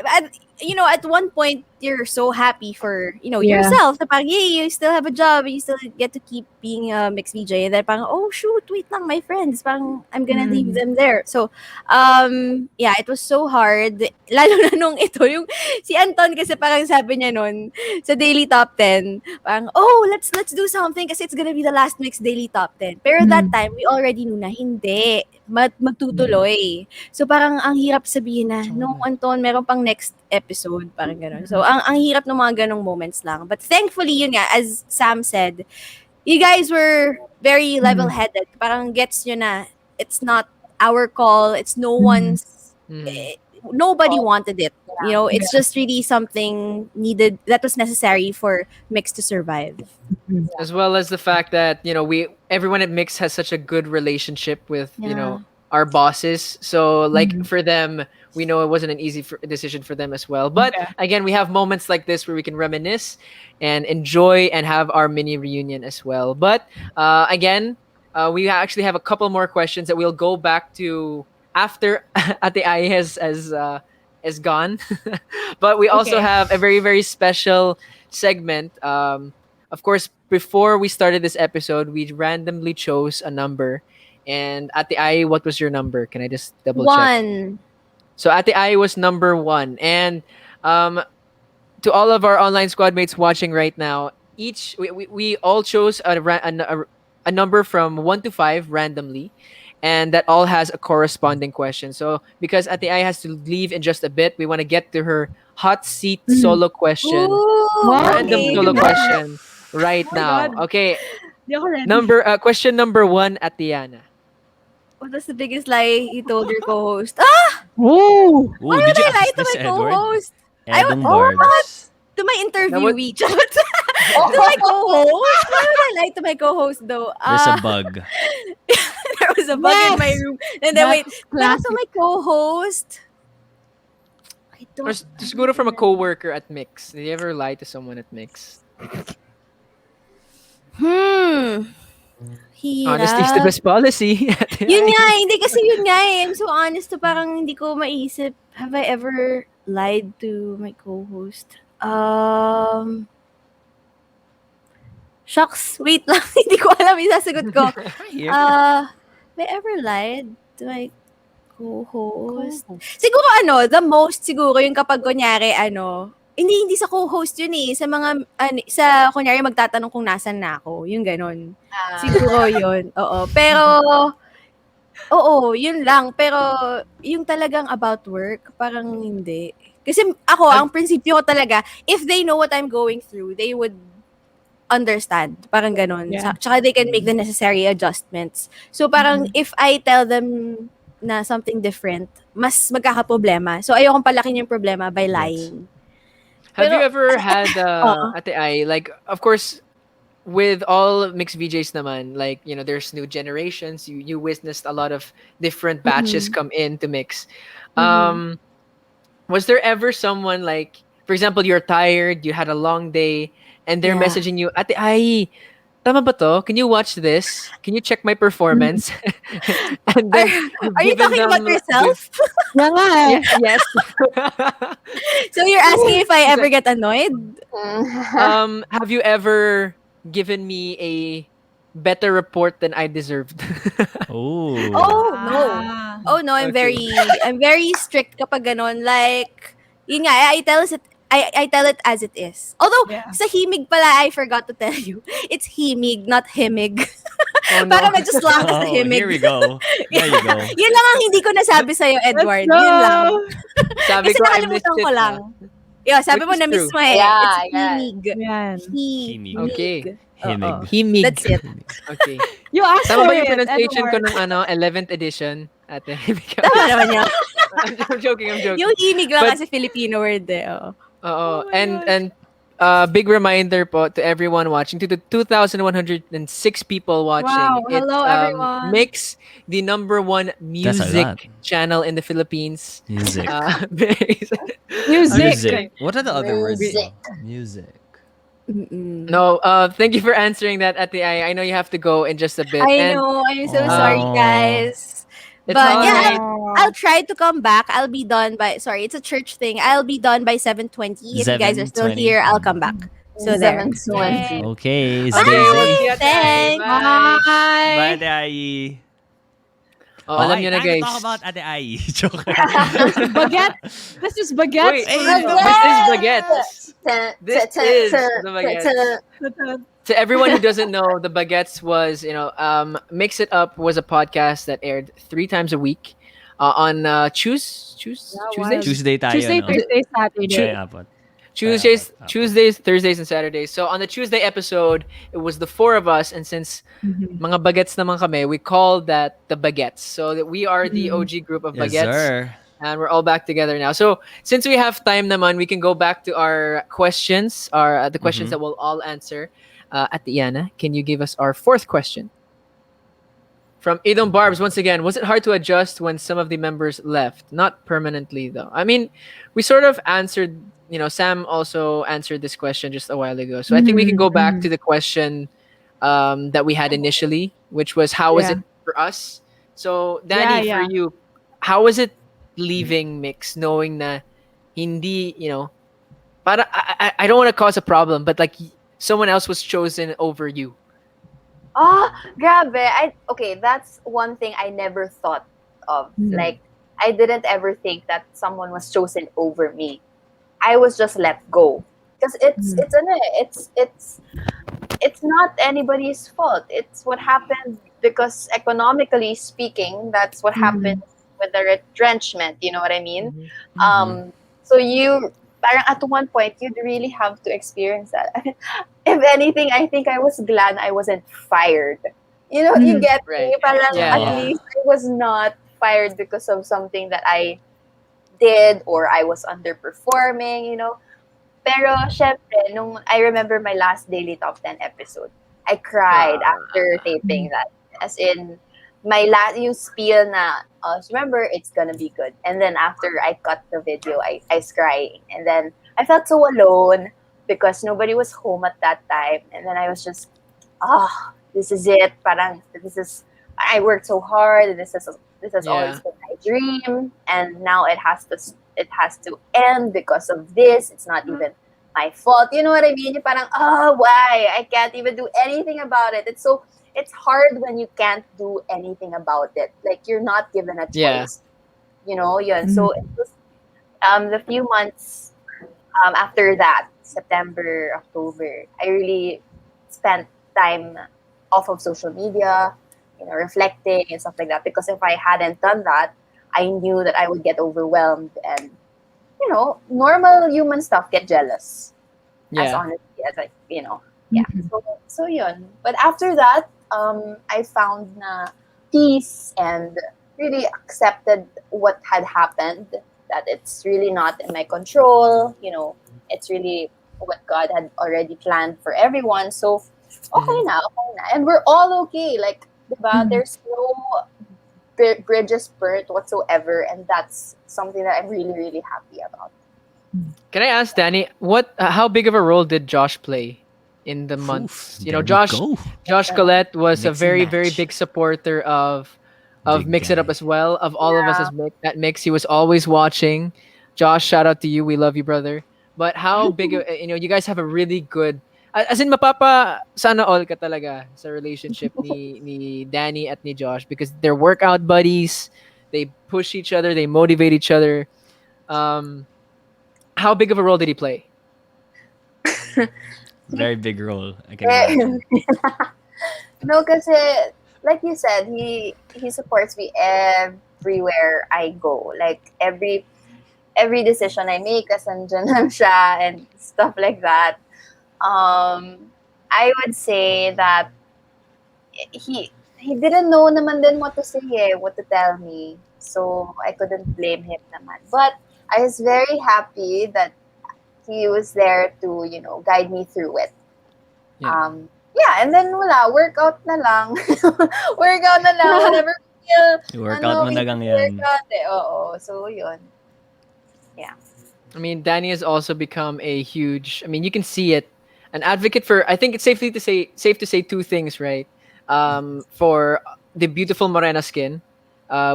at, at one point, you're so happy for, Yeah. yourself. Na parang, yay, you still have a job. You still get to keep being a mixed VJ. And then parang, oh, shoot, wait lang, my friends. Parang, I'm gonna leave them there. So, yeah, it was so hard. Lalo na nung ito, yung si Anton kasi parang sabi niya nun, sa Daily Top 10, parang, oh, let's do something kasi it's gonna be the last mixed Daily Top 10. Pero that time, we already knew na hindi. Magtutuloy. So parang ang hirap sabihin na, no, Anton, meron pang next episode, parang gano'n. So ang hirap ng mga ganong moments lang. But thankfully, yun nga, as Sam said, you guys were very level-headed. Parang gets nyo na, it's not our call, it's no one's, nobody wanted it. It's just really something needed, that was necessary for Mix to survive. As well as the fact that everyone at Mix has such a good relationship with Yeah. our bosses. So like for them, we know it wasn't an easy decision for them as well. But again, we have moments like this where we can reminisce and enjoy and have our mini reunion as well. But again, we actually have a couple more questions that we'll go back to after Ate Ai has gone. But we also Okay. have a very, very special segment. Of course, before we started this episode, we randomly chose a number. And Ate Ai, what was your number? Can I just double check? 1. So Ate Ai was number 1. And to all of our online squad mates watching right now, we all chose a number from 1 to 5 randomly, and that all has a corresponding question. So because Ate Ai has to leave in just a bit, we want to get to her hot seat Mhm. solo question, Ooh, Wow, random okay. sige solo na. question right Oh my now. God. Okay, Di ako ready. question number one, Atiana. What was the biggest lie you told your co-host? Ah! Oh! Why Ooh, would did you I lie ask to this, my Edward? co-host? Edong What? Barbs. To my That was interviewee. To my co-host? Why would I lie to my co-host though? There's a bug. There was a bug in my Next! room. And then wait, That's pero to classic. my co-host, I or don't I just go don't to from a remember. coworker at Mix. Did you ever lie to someone at Mix? Hmm. Honesty is the Hirap. best policy. Ate Yun Ai. nga, hindi kasi yun nga eh. I'm so honest to parang hindi ko maisip. Have I ever lied to my co-host? Shucks, wait lang. Hindi ko alam yung sasagot ko. Here. Have I ever lied to my co-host? Cool. Siguro the most siguro yung kapag kunyari hindi sa co-host yun eh, sa mga sa kunyari magtatanong kung nasan na ako, yung ganon. Siguro yun. Oo. Pero oo, yun lang. Pero yung talagang about work, parang hindi. Kasi ako, Have, ang prinsipyo ko talaga, if they know what I'm going through, they would understand. Parang ganon. Yeah. Tsaka they can make the necessary adjustments. So parang if I tell them na something different, mas magkakaproblema. So ayokong palakin yung problema by Gets. lying. have you Pero, ever had oo. Ate Ai, like of course with all mixed VJs naman, like there's new generations. You witnessed a lot of different batches Mhm. come in to Mix. Mhm. Um, was there ever someone like, for example, you're tired, you had a long day, and they're Yeah. messaging you, Ate Ai, tama ba to? Can you watch this? Can you check my Mhm. performance? And Are, then you've are you given talking them, about yourself? Yeah nga eh. yeah, yes. So you're asking if I She's ever like, get annoyed? have you ever given me a better report than I deserved? Oh. Oh, no. Ah. Oh, no, Okay. I'm very strict kapag ganon. Like, yun nga, I tell it as it is. Although, Yeah. sa himig pala, I forgot to tell you. It's himig, not himig. Oh no. Para medyo slang ka sa Oh, here himig. we go. There you go. Yun lang ang hindi ko nasabi sa'yo, Let's Edward. Yun lang. go! Sabi Kasi ko I missed nakalimutan it ko lang. na. Yo, sabi Which mo is na-miss true. mo eh. It's Yeah, yeah. himig. Yan. Himig. Okay. Oo. Himig. Himig. That's it. Okay. You asked Tama for ba yung it, pronunciation ko Edward. ng 11th edition? Ate, Tama naman yan. I'm joking, I'm joking. Yung himig lang But kasi Filipino word eh. Oo. oo, Oh my and gosh. big reminder po to everyone watching, to the 2,106 people watching. Wow. It's Hello, everyone. Mix, the number one That's a lot. music channel in the Philippines. Music. Music. Music. What are the other words? Music. though? Music. Mm-mm. No, thank you for answering that, Ate Ai. I know you have to go in just a bit. I And know. I'm so sorry, Oh. guys. it's But all yeah, right. I'll try to come back. I'll be done by. Sorry, it's a church thing. I'll be done by 7:20. If you guys are still 7:20. here, I'll come back. So there. 7:20. Okay, Okay, stay we'll safe. see you, Ate Ai. Thanks. Bye. Bye, Bye. Dai. Oh, alam nyo na, time to guys. talk about Ate Ai. Joke. Baguette. This is baguette. Wait, Hey, this is baguettes. This is the baguettes. To everyone who doesn't know, the Baguettes was, Mix It Up was a podcast that aired 3 times a week on Tuesdays, Tuesday tayo, Tuesday, no? Thursday, Saturday. Ay, apat. Tuesdays, Thursdays, and Saturdays. So on the Tuesday episode, it was the four of us, and since Mhm. mga Baguettes naman kami, we called that the Baguettes. So that we are the OG group of Yes, Baguettes. sir. And we're all back together now. So since we have time naman, we can go back to our questions, the questions that we'll all answer. At Iana, can you give us our fourth question? From QEDONG BARBS, once again, was it hard to adjust when some of the members left? Not permanently, though. I mean, we sort of answered, Sam also answered this question just a while ago. So I think we can go back to the question that we had initially, which was, how was Yeah. it for us? So, Danny, Yeah, for yeah. you, how was it leaving Mix, knowing na hindi, para, I don't want to cause a problem, but like someone else was chosen over you. Grabe. Okay, that's one thing I never thought of. Like, I didn't ever think that someone was chosen over me. I was just let go. because it's not anybody's fault. It's what happened because economically speaking, that's what happened with the retrenchment. You know what I mean? Mhm. Um, so you, parang at one point, you'd really have to experience that. If anything, I think I was glad I wasn't fired. You know, you get Right. me? Parang Yeah, at yeah. least I was not fired because of something that I did or I was underperforming, you know. Pero, syempre, nung I remember my last Daily Top 10 episode, I cried after taping that. As in, my last, yung spiel na, remember, it's gonna be good. And then after I cut the video, I was crying. And then I felt so alone because nobody was home at that time. And then I was just, this is it. Parang, this is, I worked so hard. And this has always Yeah. been my dream. And now it has to end because of this. It's not even my fault. You know what I mean? Yung parang, why? I can't even do anything about it. It's hard when you can't do anything about it. Like you're not given a Yeah. choice. You know, yun. So it was the few months after that, September, October, I really spent time off of social media, you know, reflecting and stuff like that. Because if I hadn't done that, I knew that I would get overwhelmed and, you know, normal human stuff, get jealous. As Yeah. honestly as I, you know, yeah. So yun. But after that, I found na peace and really accepted what had happened. That it's really not in my control. You know, it's really what God had already planned for everyone. So okay na, and we're all okay. Like, diba, there's no bridges burnt whatsoever, and that's something that I'm really really happy about. Can I ask Danny how big of a role did Josh play in the Oof, months? You know, there we go. Josh Colette was a Mix and very very match. big supporter of Big Mix It Up guy. as well. Of all of us Yeah. as at Mix, he was always watching. Josh, shout out to you. We love you, brother. But how big of, you know, you guys have a really good as in mapapa sana all ka talaga sa relationship ni Danny at ni Josh because they're workout buddies. They push each other, they motivate each other. Um how big of a role did he play? Very big role, I can imagine. No, kasi like you said, he supports me everywhere I go. Like every decision I make, as andyan lang siya and stuff like that. I would say that he didn't know naman din what to say, what to tell me. So I couldn't blame him naman. But I was very happy that he was there to, you know, guide me through it. Yeah. Yeah, and then wala, workout na lang. Workout na lang whenever we feel, Workout mo we na need lang to yan. workout Oo, so yun. Yeah. I mean, Danny has also become a huge. I mean, you can see it. An advocate for. I think it's safe to say two things, right? For the beautiful morena skin,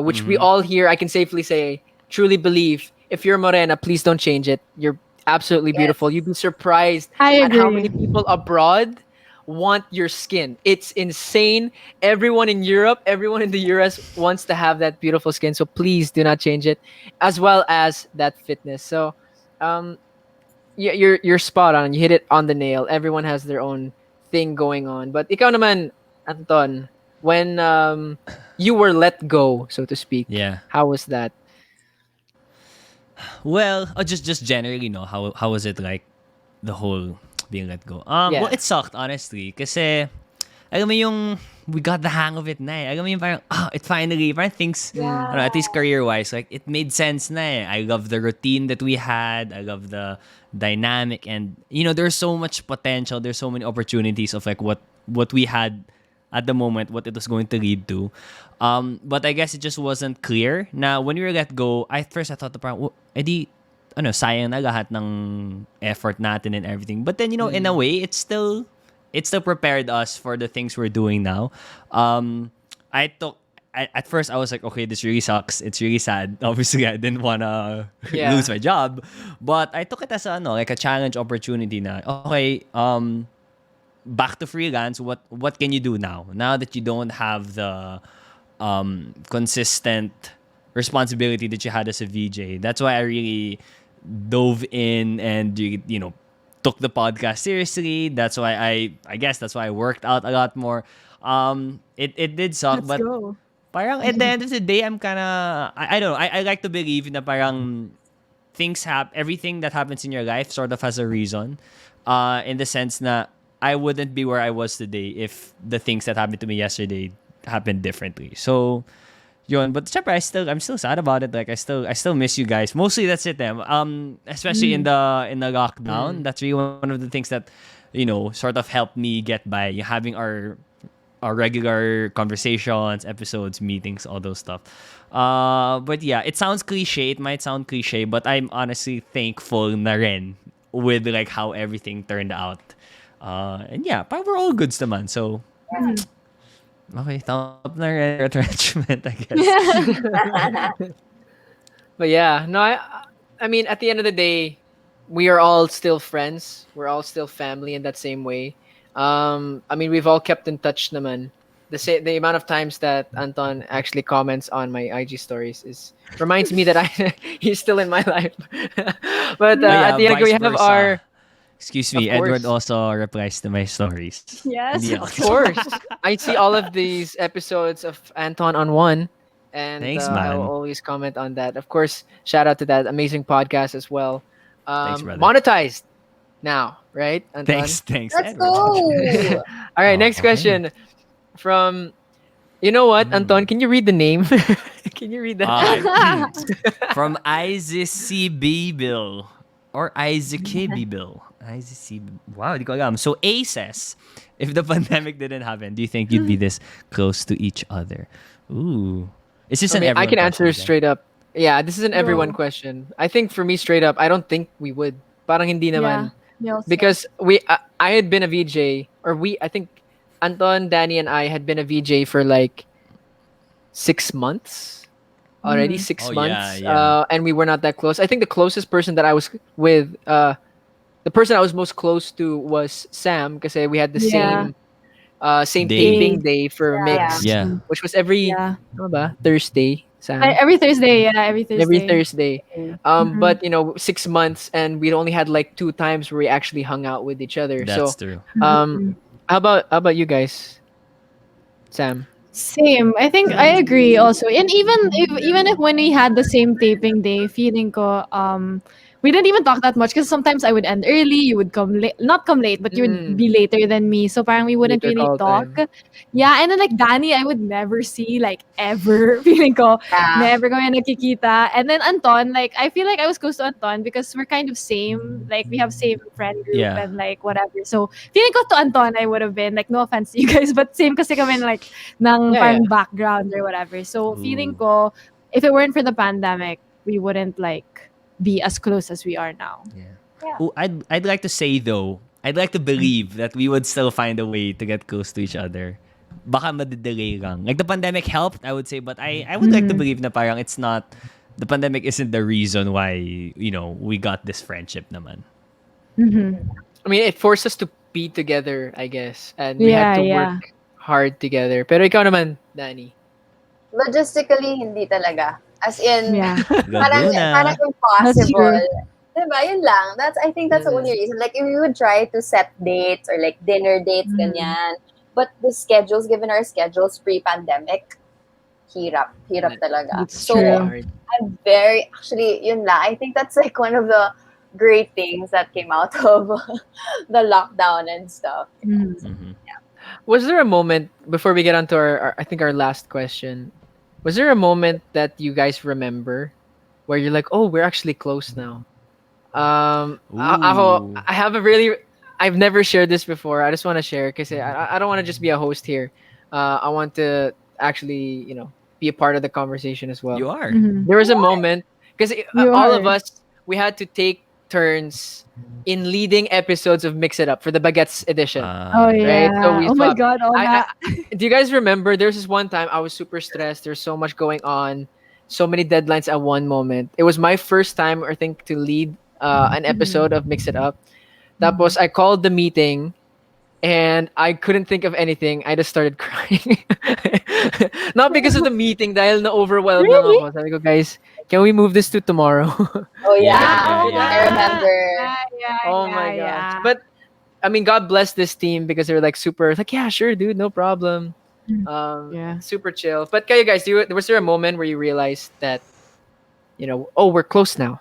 which we all here, I can safely say, truly believe. If you're morena, please don't change it. You're absolutely beautiful. You'd be surprised I at how agree. many people abroad want your skin. It's insane. Everyone in Europe, everyone in the US wants to have that beautiful skin. So please do not change it, as well as that fitness. So um yeah, you're spot on. You hit it on the nail. Everyone has their own thing going on. But ikaw naman, Anton, when you were let go, so to speak, Yeah. how was that? Well, just generally, no. How was it like the whole being let go? Well, Yeah. it sucked honestly, kasi alam mo yung we got the hang of it na eh. Alam mo yung parang it finally parang things ano, at least career wise like it made sense na eh. I love the routine that we had. I love the dynamic and you know there's so much potential. There's so many opportunities of like what we had at the moment, what it was going to lead to. But I guess it just wasn't clear. Now, when we were let go, at first I thought parang, edi, ano, sayang na lahat ng effort natin and everything. But then, you know, in a way, it still prepared us for the things we're doing now. I took, at first I was like, okay, this really sucks. It's really sad. Obviously, I didn't wanna Yeah. lose my job. But I took it as a, ano, like a challenge opportunity na, okay, back to freelance, what can you do now that you don't have the consistent responsibility that you had as a VJ? That's why I really dove in and you know took the podcast seriously. That's why I guess that's why I worked out a lot more. It did suck, Let's but go. parang at the end of the day, I'm kind of I don't know. I like to believe na parang everything that happens in your life sort of has a reason. In the sense na I wouldn't be where I was today if the things that happened to me yesterday happened differently. So yun, but syempre, I'm still sad about it. Like I still miss you guys. Mostly that's it. Especially in the lockdown. That's really one of the things that sort of helped me get by having our regular conversations, episodes, meetings, all those stuff. But yeah, it sounds cliche. It might sound cliche, but I'm honestly thankful na rin with like how everything turned out. And yeah, but we're all goods naman. So okay, thumb up na rin retrenchment, I guess. But yeah, no, I mean, at the end of the day, we are all still friends. We're all still family in that same way. I mean, we've all kept in touch naman. The amount of times that Anton actually comments on my IG stories is reminds me that he's still in my life. But Oh at yeah, the end, we vice have versa. Excuse of me, Edward course, also replies to my stories. Yes. Hindi of ako. course, I see all of these episodes of Anton on one, and Thanks, I'll man. always comment on that. Of course, shout out to that amazing podcast as well. Thanks, brother. Monetized now, right, Anton? Thanks, Let's Edward. go. All right, next Okay. question from. You know what, Anton? Can you read the name? Can you read that? From Isaac CB Bill or Isaac KB Bill. Isaac CB. Wow, di ko alam. So A says, if the pandemic didn't happen, do you think you'd be this close to each other? Ooh. Is this I an mean, I everyone can answer question, straight up. Yeah, this is an everyone Go. question. I think for me, straight up, I don't think we would. Parang hindi Yeah. naman. Me also. Because I had been a VJ, or I think Anton, Danny, and I had been a VJ for like 6 months already. Mhm. Six Oh, yeah, months, yeah. and we were not that close. I think the closest person that I was with, the person I was most close to was Sam, because we had the Yeah. same Day. taping day for Yeah. Mix, Yeah. which was every Yeah. ano ba? Thursday, Sam. Every Thursday. Yeah. Every Every Thursday. Thursday. Mhm. But 6 months, and we only had like two times where we actually hung out with each other. That's So, true. um, Mhm. how about you guys, Sam? Same. I think I agree also. And even if when we had the same taping day, feeling ko we didn't even talk that much because sometimes I would end early, you would come late, not come late, but you would Mm, be later than me. So parang we wouldn't later really call talk. time. Yeah, and then like Danny, I would never see like ever. Feeling ko Yeah. never kami nakikita. And then Anton, like I feel like I was close to Anton because we're kind of same. Like we have same friend group Yeah. and like whatever. So feeling ko to Anton, I would have been like no offense to you guys, but same kasi kami like ng Yeah, yeah. parang background or whatever. So feeling Ooh. ko if it weren't for the pandemic, we wouldn't like be as close as we are now. Yeah. Yeah. Ooh, I'd like to say though, I'd like to believe that we would still find a way to get close to each other. Baka madidelay lang. Like the pandemic helped, I would say, but I would like to believe na parang it's not the pandemic isn't the reason why, we got this friendship naman. I mean, it forced us to be together, I guess, and we had Yeah, to yeah. work hard together. Pero ikaw naman, Danny. Logistically, hindi talaga. As in, Yeah. parang Laguna. impossible. That's Diba? Yun lang. I think that's the only reason. Like, if we would try to set dates or like dinner dates, ganyan. But the schedules, given our schedules pre-pandemic, hirap talaga. It's So, true. Hard. I'm actually, yun lang. I think that's like one of the great things that came out of the lockdown and stuff. Mhm. Was there a moment before we get onto our I think our last question? Was there a moment that you guys remember where you're like, "Oh, we're actually close now"? Ooh. I have a really I've never shared this before. I just want to share because I don't want to just be a host here. I want to actually, be a part of the conversation as well. You are. There was a moment because You all of are. us we had to take turns in leading episodes of Mix It Up for the Baguettes edition. Oh Right? yeah. So we Oh my swapped. god, oh I, nga. do you guys remember there's this one time I was super stressed. There's so much going on, so many deadlines at one moment. It was my first time, I think, to lead an episode of Mix It Up. Tapos I called the meeting and I couldn't think of anything. I just started crying. Not because of the meeting, dahil na overwhelmed lang Really? ako. Sabi ko, guys, Can we move this to tomorrow? Oh Yeah, yeah, yeah, Oh, yeah. I remember. Oh my gosh. But I mean, God bless this team because they're like super like, yeah, sure, dude, no problem. Yeah. Super chill. But kayo guys, was there a moment where you realized that, oh, we're close now?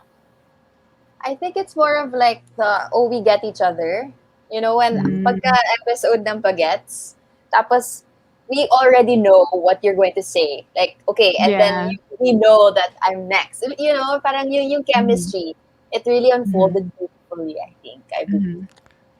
I think it's more of like the, oh, we get each other. You know, when Mm. pagka episode ng Pagets, tapos we already know what you're going to say. Like, okay, and then Yeah. we know that I'm next. You know, parang yung Mhm. chemistry, it really Mhm. unfolded beautifully, I think. I believe. Mhm.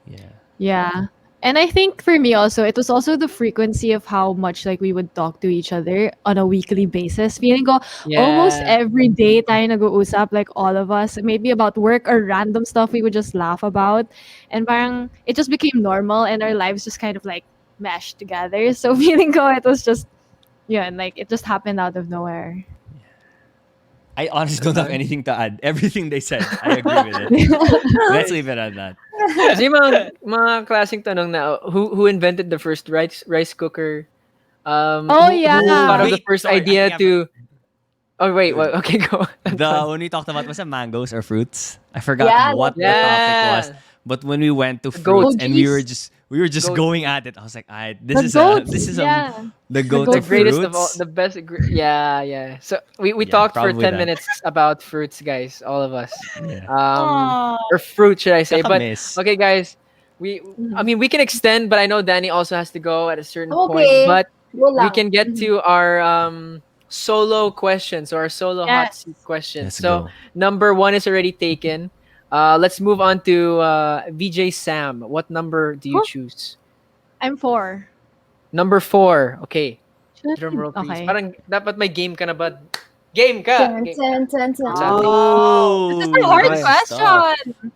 Yeah. Yeah. And I think for me also, it was also the frequency of how much like we would talk to each other on a weekly basis. Feeling ko almost Yeah. every day tayo nag-uusap, like all of us, maybe about work or random stuff we would just laugh about. And parang it just became normal and our lives just kind of like meshed together. So feeling ko it was just, yeah, and like it just happened out of nowhere. I honestly don't have Diba? anything to add. Everything they said, I agree with it. Let's leave it at that. Kasi yung mga klaseng tanong na, who invented the first rice cooker? Oh Who thought yeah. of the Wait, first sorry. I idea think to? Oh wait, what? Okay, go. the Anton. when we talked about was it mangoes or fruits? I forgot Yeah, what the topic was. Yeah, But when we went to the goat, fruits and we were Goaties. just goat, going at it, I was like, "I The this goats. is Yeah. the The goat the goat of greatest fruits. of all, fruits." the best. Yeah, yeah. So we Yeah, talked for probably 10 minutes about fruits, guys. All of us. Yeah. Um, Oh. or fruit, should I say? But Kakamiss. okay, guys. I Mhm. mean, we can extend, but I know Danny also has to go at a certain I'm point. okay. But Go we lang. can get Mhm. to our solo questions or our solo hot Yes. seat questions. Let's So go. number one is already taken. Let's move on to VJ Sam. What number do you Huh? choose? I'm 4. Number four. Okay. Should I Drum be roll, please. okay. Parang dapat may game ka na ba? Game ka! Ten, Game. ten, ten, ten. Sabi. Oh. This is a Oh, hard Okay. good stuff. question.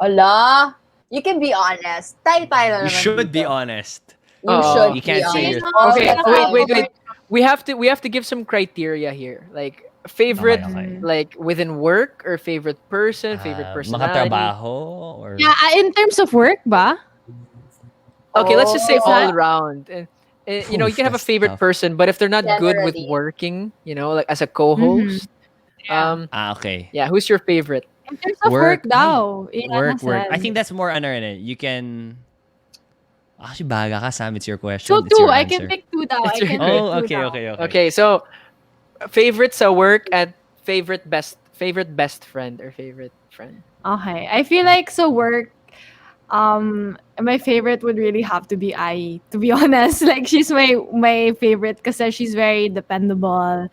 Ala, you can be honest. Tayo lang You naman should be dito. honest. You Oo. should You be can't say honest you're. No, all Okay, the wait, wait, time. wait. We have to give some criteria here. Like favorite, Okay, okay. like within work or favorite person, favorite personality. Makatrabaho or Yeah, in terms of work ba? Okay, let's just say Is all that Oh, around. You Oof, can have a that's favorite tough. person, but if they're not good with generally. working, like as a mhm. co-host, Yeah. Okay. yeah, who's your favorite? In terms of work daw, Iana Work. I said. think that's more ano rin eh. You can actually baga ka Sam, it's your So question, it's 2, your I can answer. pick 2 daw. It's I your can pick Oh, 2 okay, daw. okay, okay. Okay, so favorites at work at favorite best friend or favorite friend. Okay. I feel like so work, my favorite would really have to be Ai, to be honest. Like she's my favorite because she's very dependable.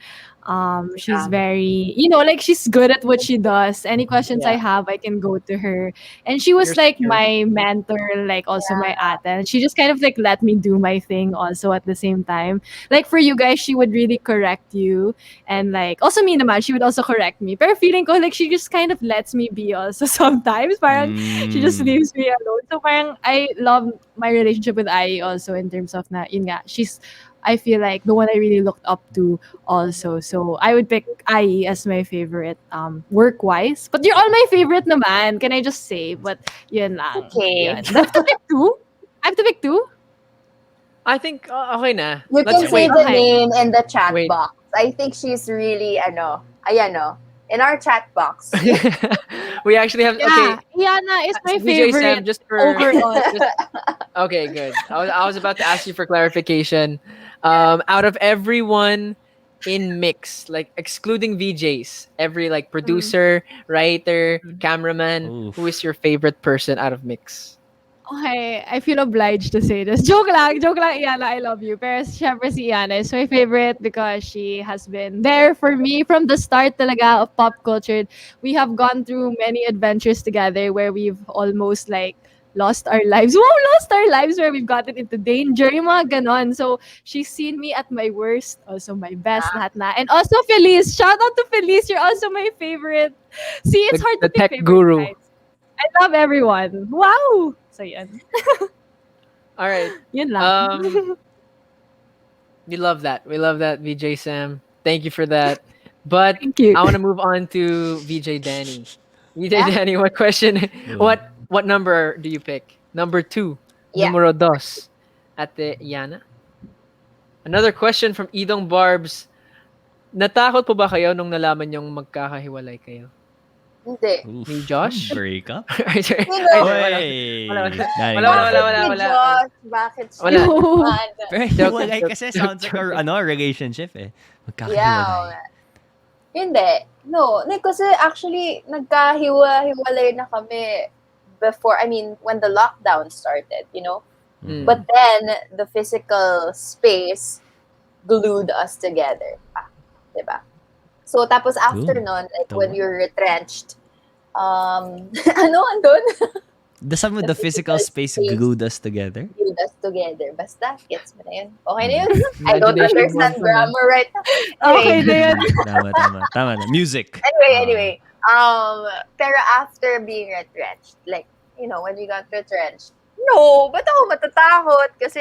She's Yeah, very, like she's good at what she does. Any questions I yeah. have, I can go to her. And she was You're like secure. my mentor, like also my ate. And she just kind of like let me do my thing also at the same time. Like for you guys, she would really correct you. And like also me naman, she would also correct me. Pero feeling ko like she just kind of lets me be also sometimes. Parang she just Mm, leaves me alone. So parang I love my relationship with Ai also in terms of na, yun nga, she's, I feel like the one I really looked up to also. So I would pick Ai as my favorite work wise. But you're all my favorite naman, can I just say? But yun lang. Okay. Yun. That's to pick 2? I have to pick 2? I think okay na. You Let's can say wait. the Okay. name in the chat Wait. box. I think she's really, ayan in our chat box. We actually have Yeah, okay. Iana is my VJ Sam, favorite just for overall. just okay, good. I was about to ask you for clarification. Out of everyone in mix, like excluding VJs, every like Mm. producer, writer, cameraman, who is oof. your favorite person out of mix? Okay, I feel obliged to say this. Joke lang, Iana, I love you. Pero syempre si Iana is my favorite because she has been there for me from the start talaga of pop culture. We have gone through many adventures together where we've almost like lost our lives. Wow, lost our lives where we've gotten into danger, yung mga ganon. So, she's seen me at my worst, also my best, lahat na. And also Felice. Shout out to Felice. You're also my favorite. See, it's hard The to pick tech favorites, guru. guys. I love everyone. Wow! So, yan. All right. Yun lang. We love that. We love that, VJ Sam. Thank you for that. But Thank you. I want to move on to VJ Danny. VJ Yeah. Danny, what question? Ooh. What number do you pick? Number 2. Yeah. Numero dos. Ate Yana. Another question from QEDONG Barbs natakot po ba kayo nung nalaman yung magkakahiwalay kayo? Hindi. Oof. Ni Josh? Breakup? Ay, sorry. Sino? Ay, wala. Oy! Wala. Dali, Wala, wala, dali. wala, Bakit wala. si Josh? Bakit siya Wala. naman? Pero Joke, hiwalay joke, kasi joke, sounds like joke. a relationship eh. Magkakahiwalay. Yeah. Hindi. No. Kasi actually, nagkahiwa-hiwalay na kami before, I mean, when the lockdown started, you know? Mm. But then, the physical space glued us together. Diba? So, tapos after Ooh, nun, like, the when what? you're retrenched, ano, andun? The sum with the physical space glued us together? Glued us together. Basta, gets mo na yun. Okay na yun. I don't Imagination understand won, grammar right now. Okay na yan. Tama na. Music. Anyway. Pero after being retrenched, like, you know, when we got retrenched, no, ba't ako matatakot? Kasi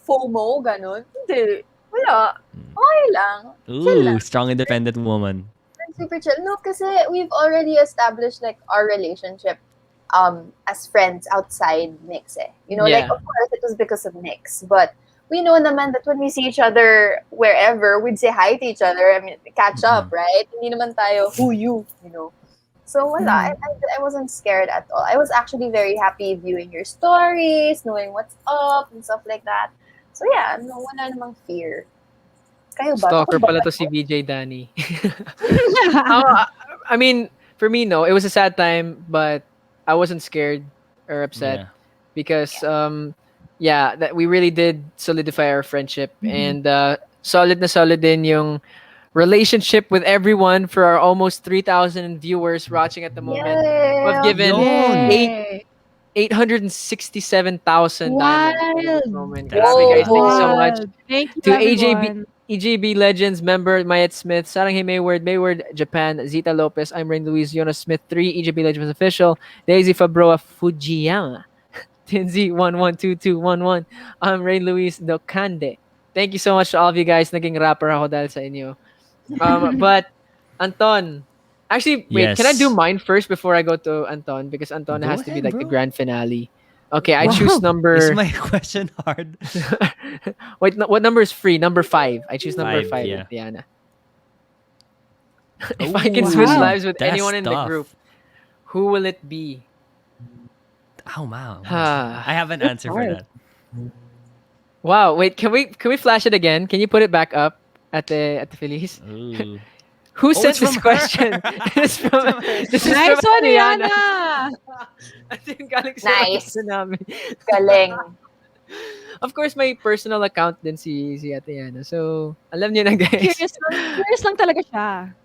FOMO, ganun. Hindi. Wala. Okay lang. Chill Ooh, lang. strong independent woman. Super chill. No, kasi we've already established like our relationship as friends outside MYX eh. You know, like Yeah. of course it was because of MYX, but we know naman that when we see each other wherever, we'd say hi to each other. I mean, catch up, right? Hindi naman tayo, who you know. So wala, I wasn't scared at all. I was actually very happy viewing your stories, knowing what's up and stuff like that. So yeah, no, wala namang fear. Kayo ba? Stalker Takot ba pala to kayo? si VJ Danny. I mean, for me, no. It was a sad time, but I wasn't scared or upset Yeah. because, that we really did solidify our friendship and solid na solid din yung relationship with everyone for our almost 3,000 viewers watching at the moment. We've Yeah. given Yun. Yay. 867,000 diamonds at this Wild. moment. That's Grabe guys, thank you so Whoa. much. Wild. Thank you, To everyone. EJB Legends member Mayet Smith, Saranghe Mayward Japan, Zita Lopez, I'm Rain Luis, Jonas Smith 3, EJB Legends official, Daisy Fabroa Fujiyama, Tinzi 112211, I'm Rain Luis Dokande. Thank you so much to all of you guys. Naging rapper ako dahil sa inyo. But Anton, actually, wait, can I do Yes. mine first before I go to Anton? Because Anton Go has to be ahead, like the bro. grand finale. Okay, I Wow. choose Is number. my question hard? Wait, what number is free? Number 5. I choose number 5 Yeah. with Diana. If I can Ooh, switch Wow. lives with that's anyone in the tough. group, who will it be? Oh wow. Ah. I have an That's answer for hard. that. Wow, wait, can we flash it again? Can you put it back up at the Feliz? Ooh. Who Oh, sent it's this from her. question? This is from this is Nice from one, Diana. Rihanna. Ito yung galing sa Nice. ano namin. Galing. Of course, may personal account din si Ate Yana. So, alam niyo na guys. Curious lang talaga siya.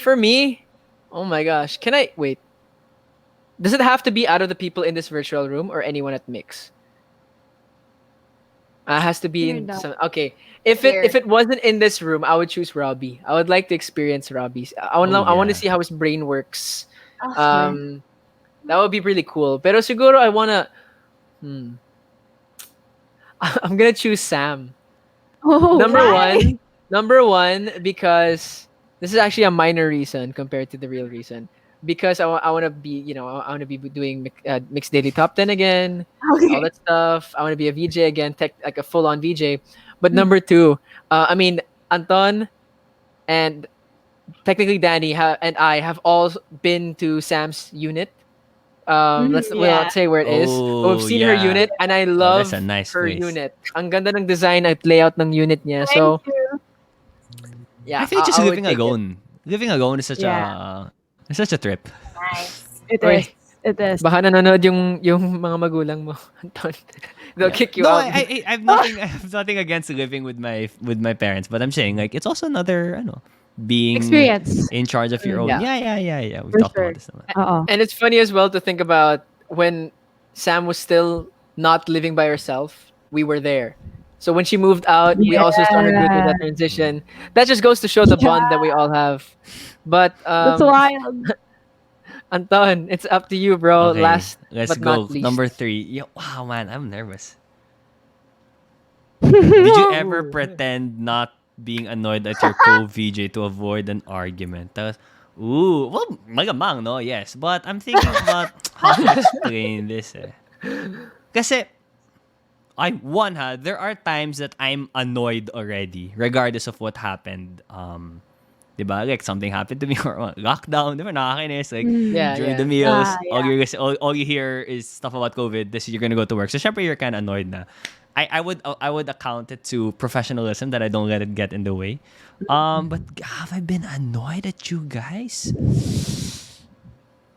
For me, oh my gosh, can I wait? Does it have to be out of the people in this virtual room or anyone at Mix? Has to be in Weird some. Okay, if it wasn't in this room, I would choose Robbie. I would like to experience Robbie's. I want Oh, I want to yeah. see how his brain works. Okay. That would be really cool. Pero siguro I wanna. I'm gonna choose Sam. Oh, Number one, because this is actually a minor reason compared to the real reason. Because I want to be, I want to be doing Mixed Daily Top 10 again, all that stuff. I want to be a VJ again, like a full on VJ. But number 2, I mean, Anton and technically Danny and I have all been to Sam's unit. Let's say where it is. Oh, We've seen her yeah. unit, and I Oh, love that's a nice her place. unit. Ang ganda ng design at layout ng unit niya. So, yeah, I think just I would living take it. alone. Living alone is such a trip. Nice. It Oy. is. It is. Baka nanonood yung mga magulang mo, Anton. They'll kick you No, out. I have nothing against living with my parents, but I'm saying like it's also another being Experience. in charge of your own. Yeah. Yeah. We've For talked sure. about this. Oo. And it's funny as well to think about when Sam was still not living by herself, we were there. So when she moved out, we also started going through that transition. That just goes to show the bond that we all have. But That's wild. Anton, it's up to you, bro. Okay, Last let's but go. not least. Number 3. Wow, man, I'm nervous. Did you ever pretend not being annoyed at your co-VJ to avoid an argument? Well, magamang, no? Yes. But I'm thinking about how to explain this. Kasi, There are times that I'm annoyed already, regardless of what happened. Diba? Like something happened to me or lockdown, diba? Nakakainis. Like Yeah, during the yeah. meals, Yeah. all you hear is stuff about COVID. This you're gonna go to work. So syempre you're kind of annoyed na. I would account it to professionalism that I don't let it get in the way. But have I been annoyed at you guys?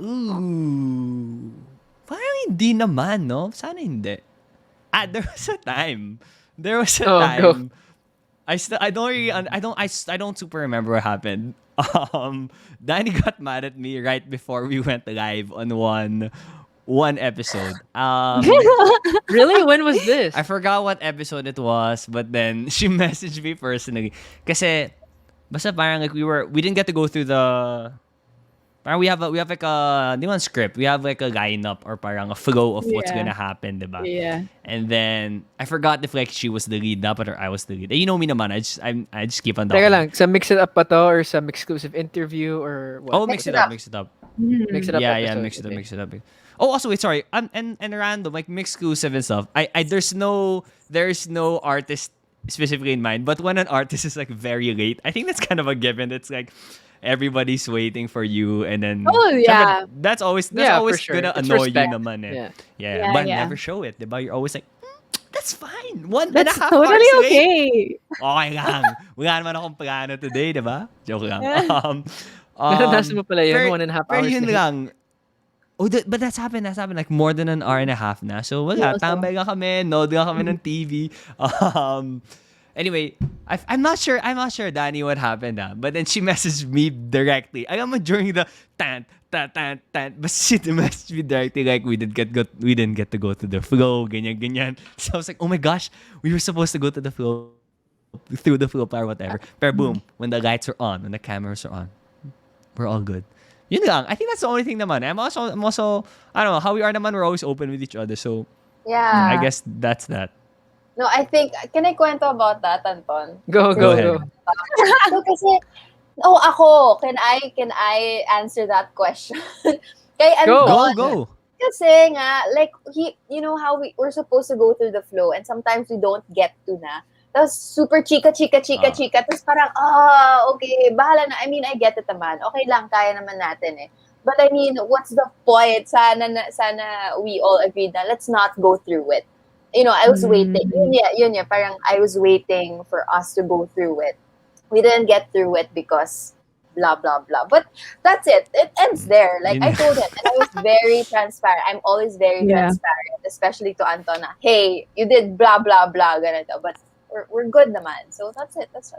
Ooh. Parang hindi naman, no? Sana hindi. There was a time. There was a Oh, go. time. I don't really I don't super remember what happened. Danny got mad at me right before we went live on one episode. Really? When was this? I forgot what episode it was, but then she messaged me personally. Kasi basta parang like we didn't get to go through the parang we have like a di man script. We have like a lineup or parang a flow of what's Yeah. gonna happen, diba? Yeah. And then I forgot if like she was the lead dapat or I was the lead. You know me naman. I just keep on Teka talking. lang, sa Mix It Up pa to or some exclusive interview or what? Oh, mix it up. Mix It Up Yeah, episode. mix it up, Okay. mix it up. Oh, also wait, sorry. And random like mix exclusive and stuff. I there's no artist specifically in mind, but when an artist is like very late, I think that's kind of a given. It's like everybody's waiting for you, and then Oh, yeah. syempre, that's always Yeah, for sure. gonna It's annoy respect. you naman eh. Yeah. Yeah, Yeah, but yeah. never show it, diba? You're always like, that's fine. 1.5 That's hours totally late. okay. Okay lang. Wala naman akong plano today, diba? Joke lang. Naranasan mo pala yun, pero- 1.5 pero hours yun late. lang. Oh, but that's happened like more than an hour and a half na. So wala, Yeah, so- tambay lang kami, nod lang kami ng TV. Anyway, I'm not sure Danny what happened but then she messaged me directly. Alam mo during the tan, but she messaged me directly like we didn't get to go to the flow, ganyan. So I was like, oh my gosh, we were supposed to go to the flow, through the flow or whatever. Pero boom, when the lights are on, when the cameras are on, we're all good. Yun lang. I think that's the only thing naman. I'm also, I don't know, how we are naman, we're always open with each other. So, Yeah. I guess that's that. No, I think, can I kwento about that, Anton? Go Go go. ahead. So kasi, ako, can I answer that question? Kay Go. Anton, Go. kasi nga, like, you know how we're supposed to go through the flow and sometimes we don't get to na. Tapos super chika. Tapos parang, okay, bahala na. I mean, I get it naman. Okay lang, kaya naman natin eh. But I mean, what's the point? Sana we all agreed na let's not go through it. You know, I was waiting. Yun, parang I was waiting for us to go through it. We didn't get through it because blah, blah, blah. But that's it. It ends there. Like, I told him. And I was very transparent. I'm always very Yeah. transparent, especially to Anton na, hey, you did blah, blah, blah, ganito. But we're good naman. So that's it. That's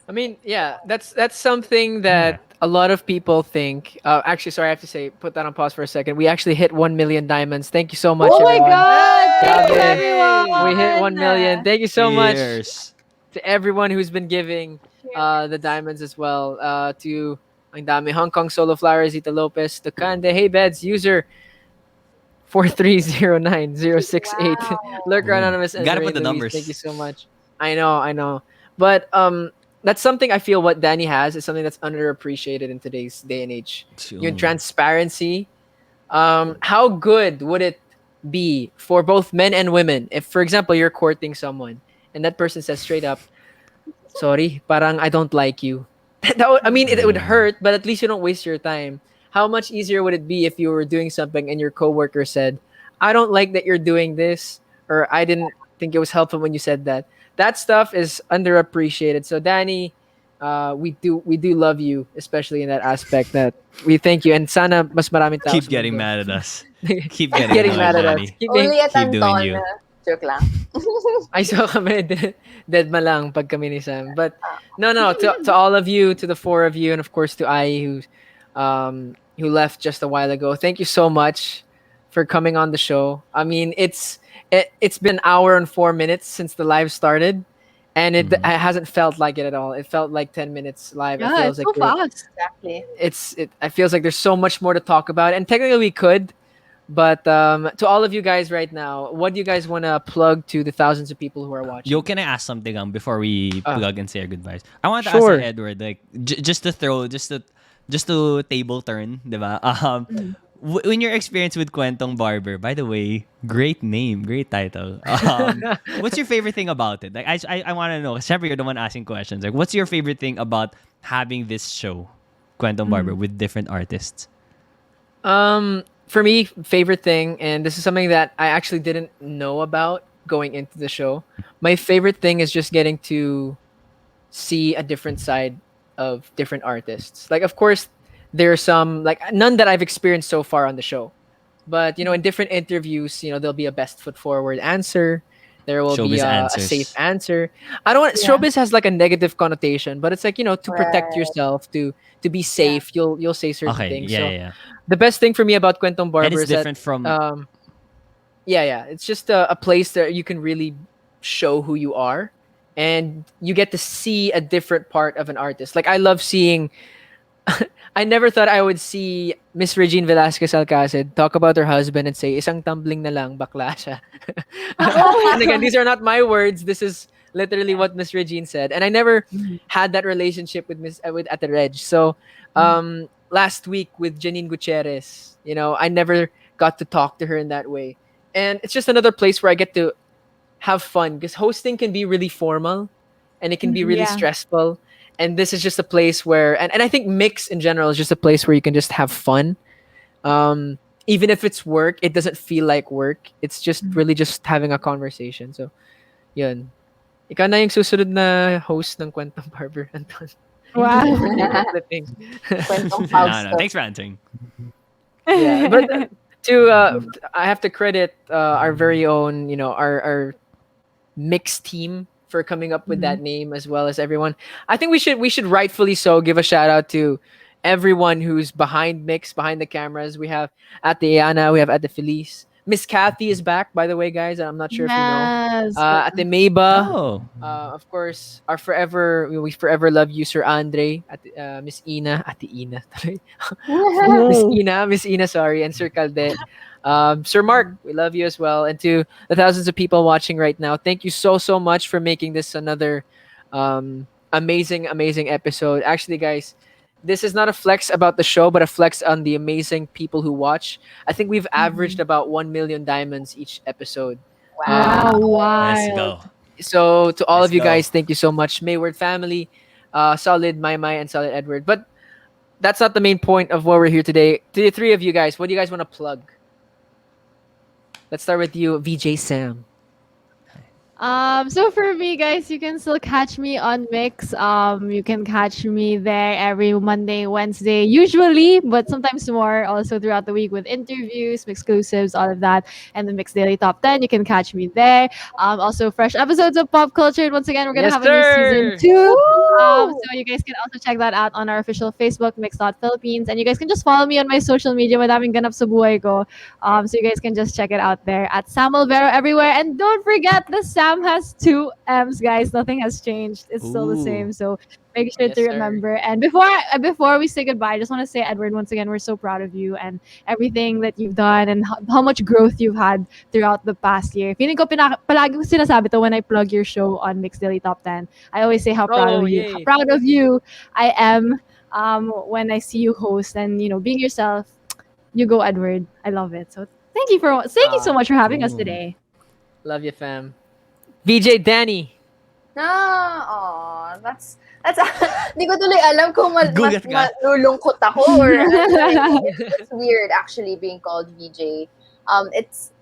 I mean, yeah, that's something that a lot of people think. Actually, sorry, I have to say, put that on pause for a second. We actually hit 1 million diamonds. Thank you so much, Oh my everyone. God! Thank you, Grabe. everyone! We hit 1 million. Thank you so much Cheers. to everyone who's been giving the diamonds as well. To ang dami, Hong Kong Solo Flowers, Zita Lopez, Takande, Hey Beds, user 4309068. Wow. Lurker Anonymous, and Gotta Ray put the Louise. numbers. Thank you so much. I know. But that's something I feel what Danny has is something that's underappreciated in today's day and age. Yung transparency. How good would it be for both men and women if, for example, you're courting someone and that person says straight up, sorry, parang I don't like you. I mean, it would hurt, but at least you don't waste your time. How much easier would it be if you were doing something and your coworker said, I don't like that you're doing this, or I didn't think it was helpful when you said that. That stuff is underappreciated. So Danny, we do love you, especially in that aspect. That we thank you, and sana mas maraming tao Keep sa getting mundo. mad at us. Keep Keep getting, getting annoyed, mad at us. Danny. Keep being, Only at Keep doing Anton. you. Joke lang. I saw kami dead ma lang pag kami ni Sam. But no, to all of you, to the four of you, and of course to Ai who left just a while ago. Thank you so much for coming on the show. I mean, it's been an hour and 4 minutes since the live started, and it hasn't felt like it at all. It felt like 10 minutes live. It Yeah, feels it's like so fast. Exactly. it feels like there's so much more to talk about, and technically we could. But to all of you guys right now, what do you guys want to plug to the thousands of people who are watching? Yo, can I ask something before we plug and say our goodbyes? I want to Sure. ask Edward, like, just to table turn, diba? In your experience with Kwentong Barber, by the way, great name, great title. What's your favorite thing about it? Like, I want to know. Syempre, you're the one asking questions. Like, what's your favorite thing about having this show, Kwentong Barber, with different artists? For me, favorite thing, and this is something that I actually didn't know about going into the show. My favorite thing is just getting to see a different side of different artists. Like, of course, there are some, like, none that I've experienced so far on the show. But in different interviews, there'll be a best foot forward answer. There will be Showbiz a safe answers. answer. I don't want Yeah. showbiz has like a negative connotation, but it's like to protect Right. yourself, to be Yeah. safe. You'll say certain Okay, things. yeah, So yeah, yeah. the best thing for me about Kwentong And Barber it's is that different from. um yeah, it's just a place that you can really show who you are, and you get to see a different part of an artist. Like, I love seeing I never thought I would see Miss Regine Velasquez Alcacid talk about her husband and say, isang tumbling na lang, bakla siya. And again, these are not my words. This is literally what Miss Regine said. And I never had that relationship with with Ate Reg. So last week with Janine Gutierrez, I never got to talk to her in that way. And it's just another place where I get to have fun, because hosting can be really formal and it can be really Yeah. stressful. And this is just a place where, and I think Mix in general is just a place where you can just have fun. Even if it's work, it doesn't feel like work. It's just really just having a conversation. So, yun. Ikaw na yung susunod na host ng Kwentong Barber, Anton. Wow. Flipping. Kwentong No, Fausto. no. Thanks for answering. Yeah, but I have to credit our very own, our mixed team for coming up with that name, as well as everyone. I think we should rightfully so give a shout out to everyone who's behind mix, behind the cameras. We have at the Iana, we have at the Felice. Miss Kathy is back, by the way, guys. I'm not sure if you know. Yes. At the Meba, Oh. of course, our forever, we forever love you, Sir Andre. At Miss Ina, at the Ina, Whoa. Miss Ina, sorry, and Sir Calde. Sir Mark, we love you as well. And to the thousands of people watching right now, thank you so, so much for making this another amazing, amazing episode. Actually, guys, this is not a flex about the show, but a flex on the amazing people who watch. I think we've averaged about 1 million diamonds each episode. Wow. Wow, Let's wild. go. So to all Let's of you go. guys, thank you so much. Mayward family, solid Mai Mai, and solid Edward. But that's not the main point of why we're here today. To the three of you guys, what do you guys want to plug? Let's start with you, VJ Sam. So for me, guys, you can still catch me on Mix. You can catch me there every Monday, Wednesday, usually, but sometimes more also throughout the week with interviews, exclusives, all of that, and the Mix Daily Top 10. You can catch me there. Also, fresh episodes of Pop Culture. And once again, we're gonna Yes, have a new season sir. 2. Woo! So you guys can also check that out on our official Facebook, Mix.Philippines, and you guys can just follow me on my social media. Madaming ganap sa buhay ko. So you guys can just check it out there at Sam Olvero everywhere. And don't forget, the Sam has 2 M's, guys. Nothing has changed. It's still the Ooh. same. So make sure Yes, to sir. remember. And before we say goodbye, I just want to say, Edward, once again, we're so proud of you and everything that you've done and how much growth you've had throughout the past year. Feeling ko palagi ko sinasabi to when I plug your show on Mix Daily Top 10. I always say how proud Oh, of you, how yay. proud of you I am when I see you host and being yourself. You go, Edward. I love it. So thank you so much for having us Ooh. today. Love you, fam. VJ Danny. That's di ko tuloy alam kung Gulat ka. malulungkot ako or ano. It's weird actually being called VJ. It's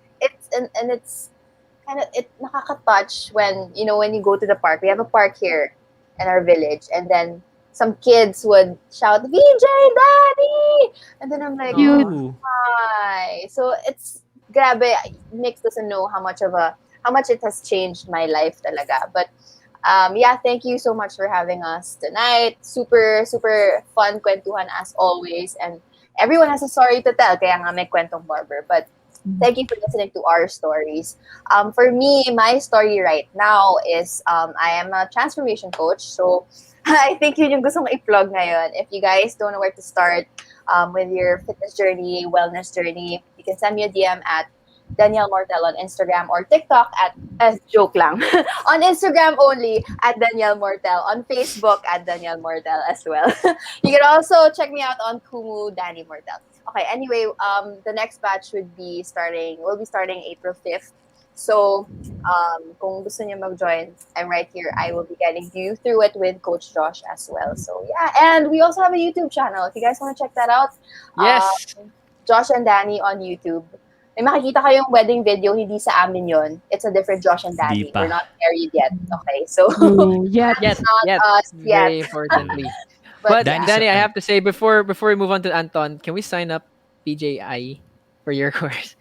kind of it nakaka-touch when when you go to the park. We have a park here in our village, and then some kids would shout VJ Daddy, and then I'm like, Cute. Ooh. hi. So it's grabe. Mix doesn't know how much it has changed my life talaga. But yeah, thank you so much for having us tonight. Super, super fun kwentuhan as always. And everyone has a story to tell. Kaya nga may Kwentong Barber. But thank you for listening to our stories. For me, my story right now is I am a transformation coach. So I think yun yung gusto kong i-plug ngayon. If you guys don't know where to start with your fitness journey, wellness journey, you can send me a DM at Danielle Mortel on Instagram or TikTok at joke lang. On Instagram only at Danielle Mortel. On Facebook at Danielle Mortel as well. You can also check me out on Kumu Danny Mortel. Okay, anyway, the next batch will be starting April 5th. So, kung gusto niyo mag-join, I'm right here. I will be getting you through it with Coach Josh as well. So, yeah. And we also have a YouTube channel. If you guys want to check that out, Yes. Josh and Danny on YouTube. May makikita kayong wedding video, hindi sa amin yon. It's a different Josh and Di Danny. pa. We're not married yet. Okay, so True. Yet. Yes. not Yes. us Very yet. importantly. But, But Danny, Danny, so- I have to say before we move on to Anton, can we sign up PJI for your course?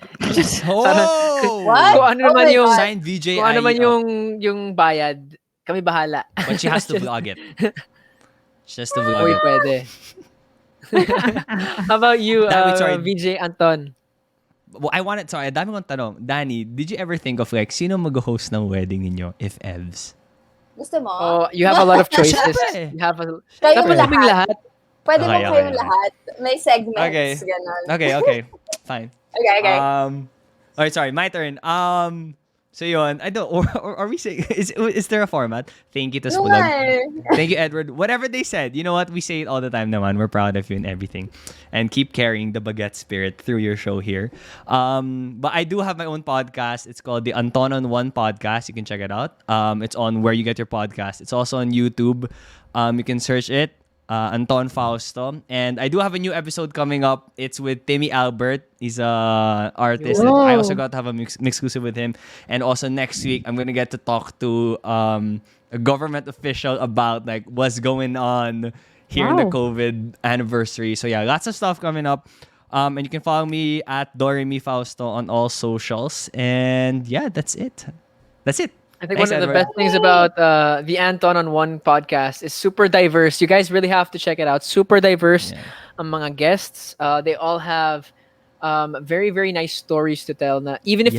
Oh! What? Kung ano Oh naman my yung God. Sign VJ kung ano man IE up. yung bayad, kami bahala. But she has to vlog it. She has to vlog Uy, it. pwede. How about you, That- wait, sorry. VJ Anton? Well, sorry, dami kong tanong. Danny, did you ever think of like, sino mag-host ng wedding ninyo if Evs? Gusto mo? Oh, you have a lot of choices. Syempre. You have a Kayo dapat lahat. kaming lahat. Pwede mo Okay, kayong okay. lahat. May segments. Okay. Ganon. Okay. Fine. Okay. Alright, sorry, my turn. So yun, I don't, or are we saying, is there a format? Thank you to No Spulog. nga. Thank you, Edward. Whatever they said, you know what? We say it all the time naman. We're proud of you and everything. And keep carrying the baguette spirit through your show here. But I do have my own podcast. It's called the Anton on One podcast. You can check it out. It's on where you get your podcast. It's also on YouTube. You can search it. Anton Fausto. And I do have a new episode coming up. It's with Timmy Albert. He's a artist. And I also got to have a mix exclusive with him. And also next week, I'm going to get to talk to a government official about like what's going on here in the COVID anniversary. So yeah, lots of stuff coming up. And you can follow me at Doremi Fausto on all socials. And yeah, that's it. That's it. I think Thanks, one of the Edward. best things about the Anton on One podcast is super diverse. You guys really have to check it out. Super diverse ang mga guests. They all have very, very nice stories to tell. Na even if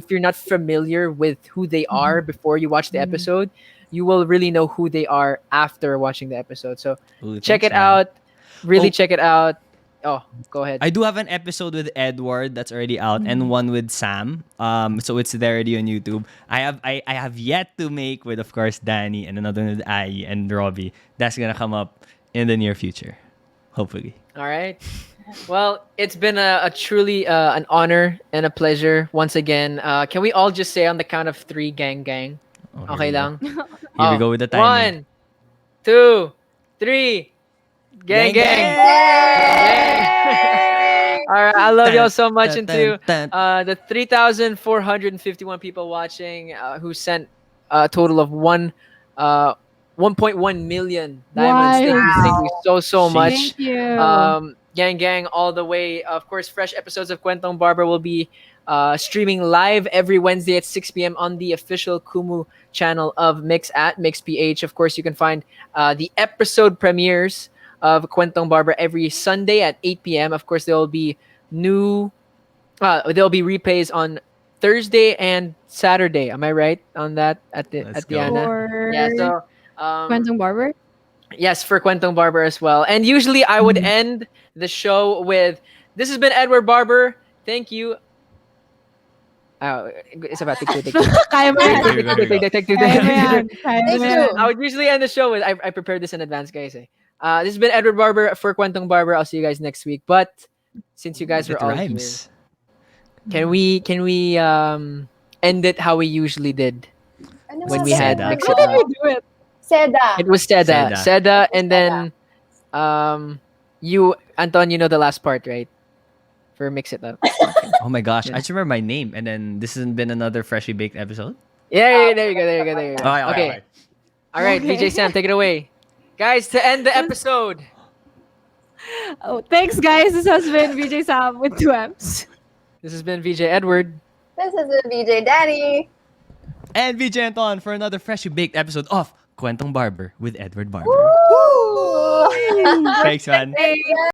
you're not familiar with who they are before you watch the episode, you will really know who they are after watching the episode. So Ooh, check thanks, it man. out. Really Oh. check it out. Oh, go ahead. I do have an episode with Edward that's already out and one with Sam. So it's there already on YouTube. I have yet to make with, of course, Danny, and another one with Ai and Robbie. That's gonna come up in the near future, hopefully. All right. Well, it's been a truly an honor and a pleasure once again. Can we all just say on the count of 3, gang, gang? Oh, here Okay we go. lang. Here we go with the timing. 1, 2, 3. Gang, gang. All right, I love y'all so much. And to the 3,451 people watching who sent a total of 1.1 million diamonds. Thank you so much. Thank you. Gang, gang, all the way. Of course, fresh episodes of Kwentong Barber will be streaming live every Wednesday at 6 p.m. on the official Kumu channel of MYX at MYX PH. Of course, you can find the episode premieres of Kwentong Barber every Sunday at 8 p.m. Of course, there will be replays on Thursday and Saturday. Am I right on that? At the Let's go. Ana? For Yeah. So Kwentong Barber? yes, for Kwentong Barber as well. And usually I would end the show with, "This has been Edward Barber. Thank you." It's about Kaya mo yan. Kaya mo yan. Kaya mo Thank yan. you. I would usually end the show with, I prepared this in advance, guys. This has been Edward Barber for Kwentong Barber. I'll see you guys next week. But since you guys were It all rhymes. here, can we end it how we usually did Ano when nga we ba? had Seda. Mix How It did we Up? do it? Seda. It was Seda. Seda. Seda, and then you, Anton, you know the last part, right? For Mix It Up. Oh my gosh, I just remember my name, and then this hasn't been another freshly baked episode. Yeah, there you go. Okay. All right, Okay. VJ Sam, take it away. Guys, to end the episode. Oh, thanks, guys. This has been VJ Sam with 2 M's. This has been VJ Edward. This is VJ Danny. And VJ Anton for another freshly baked episode of Kwentong Barber with Edward Barber. Woo! Thanks, man. Thanks,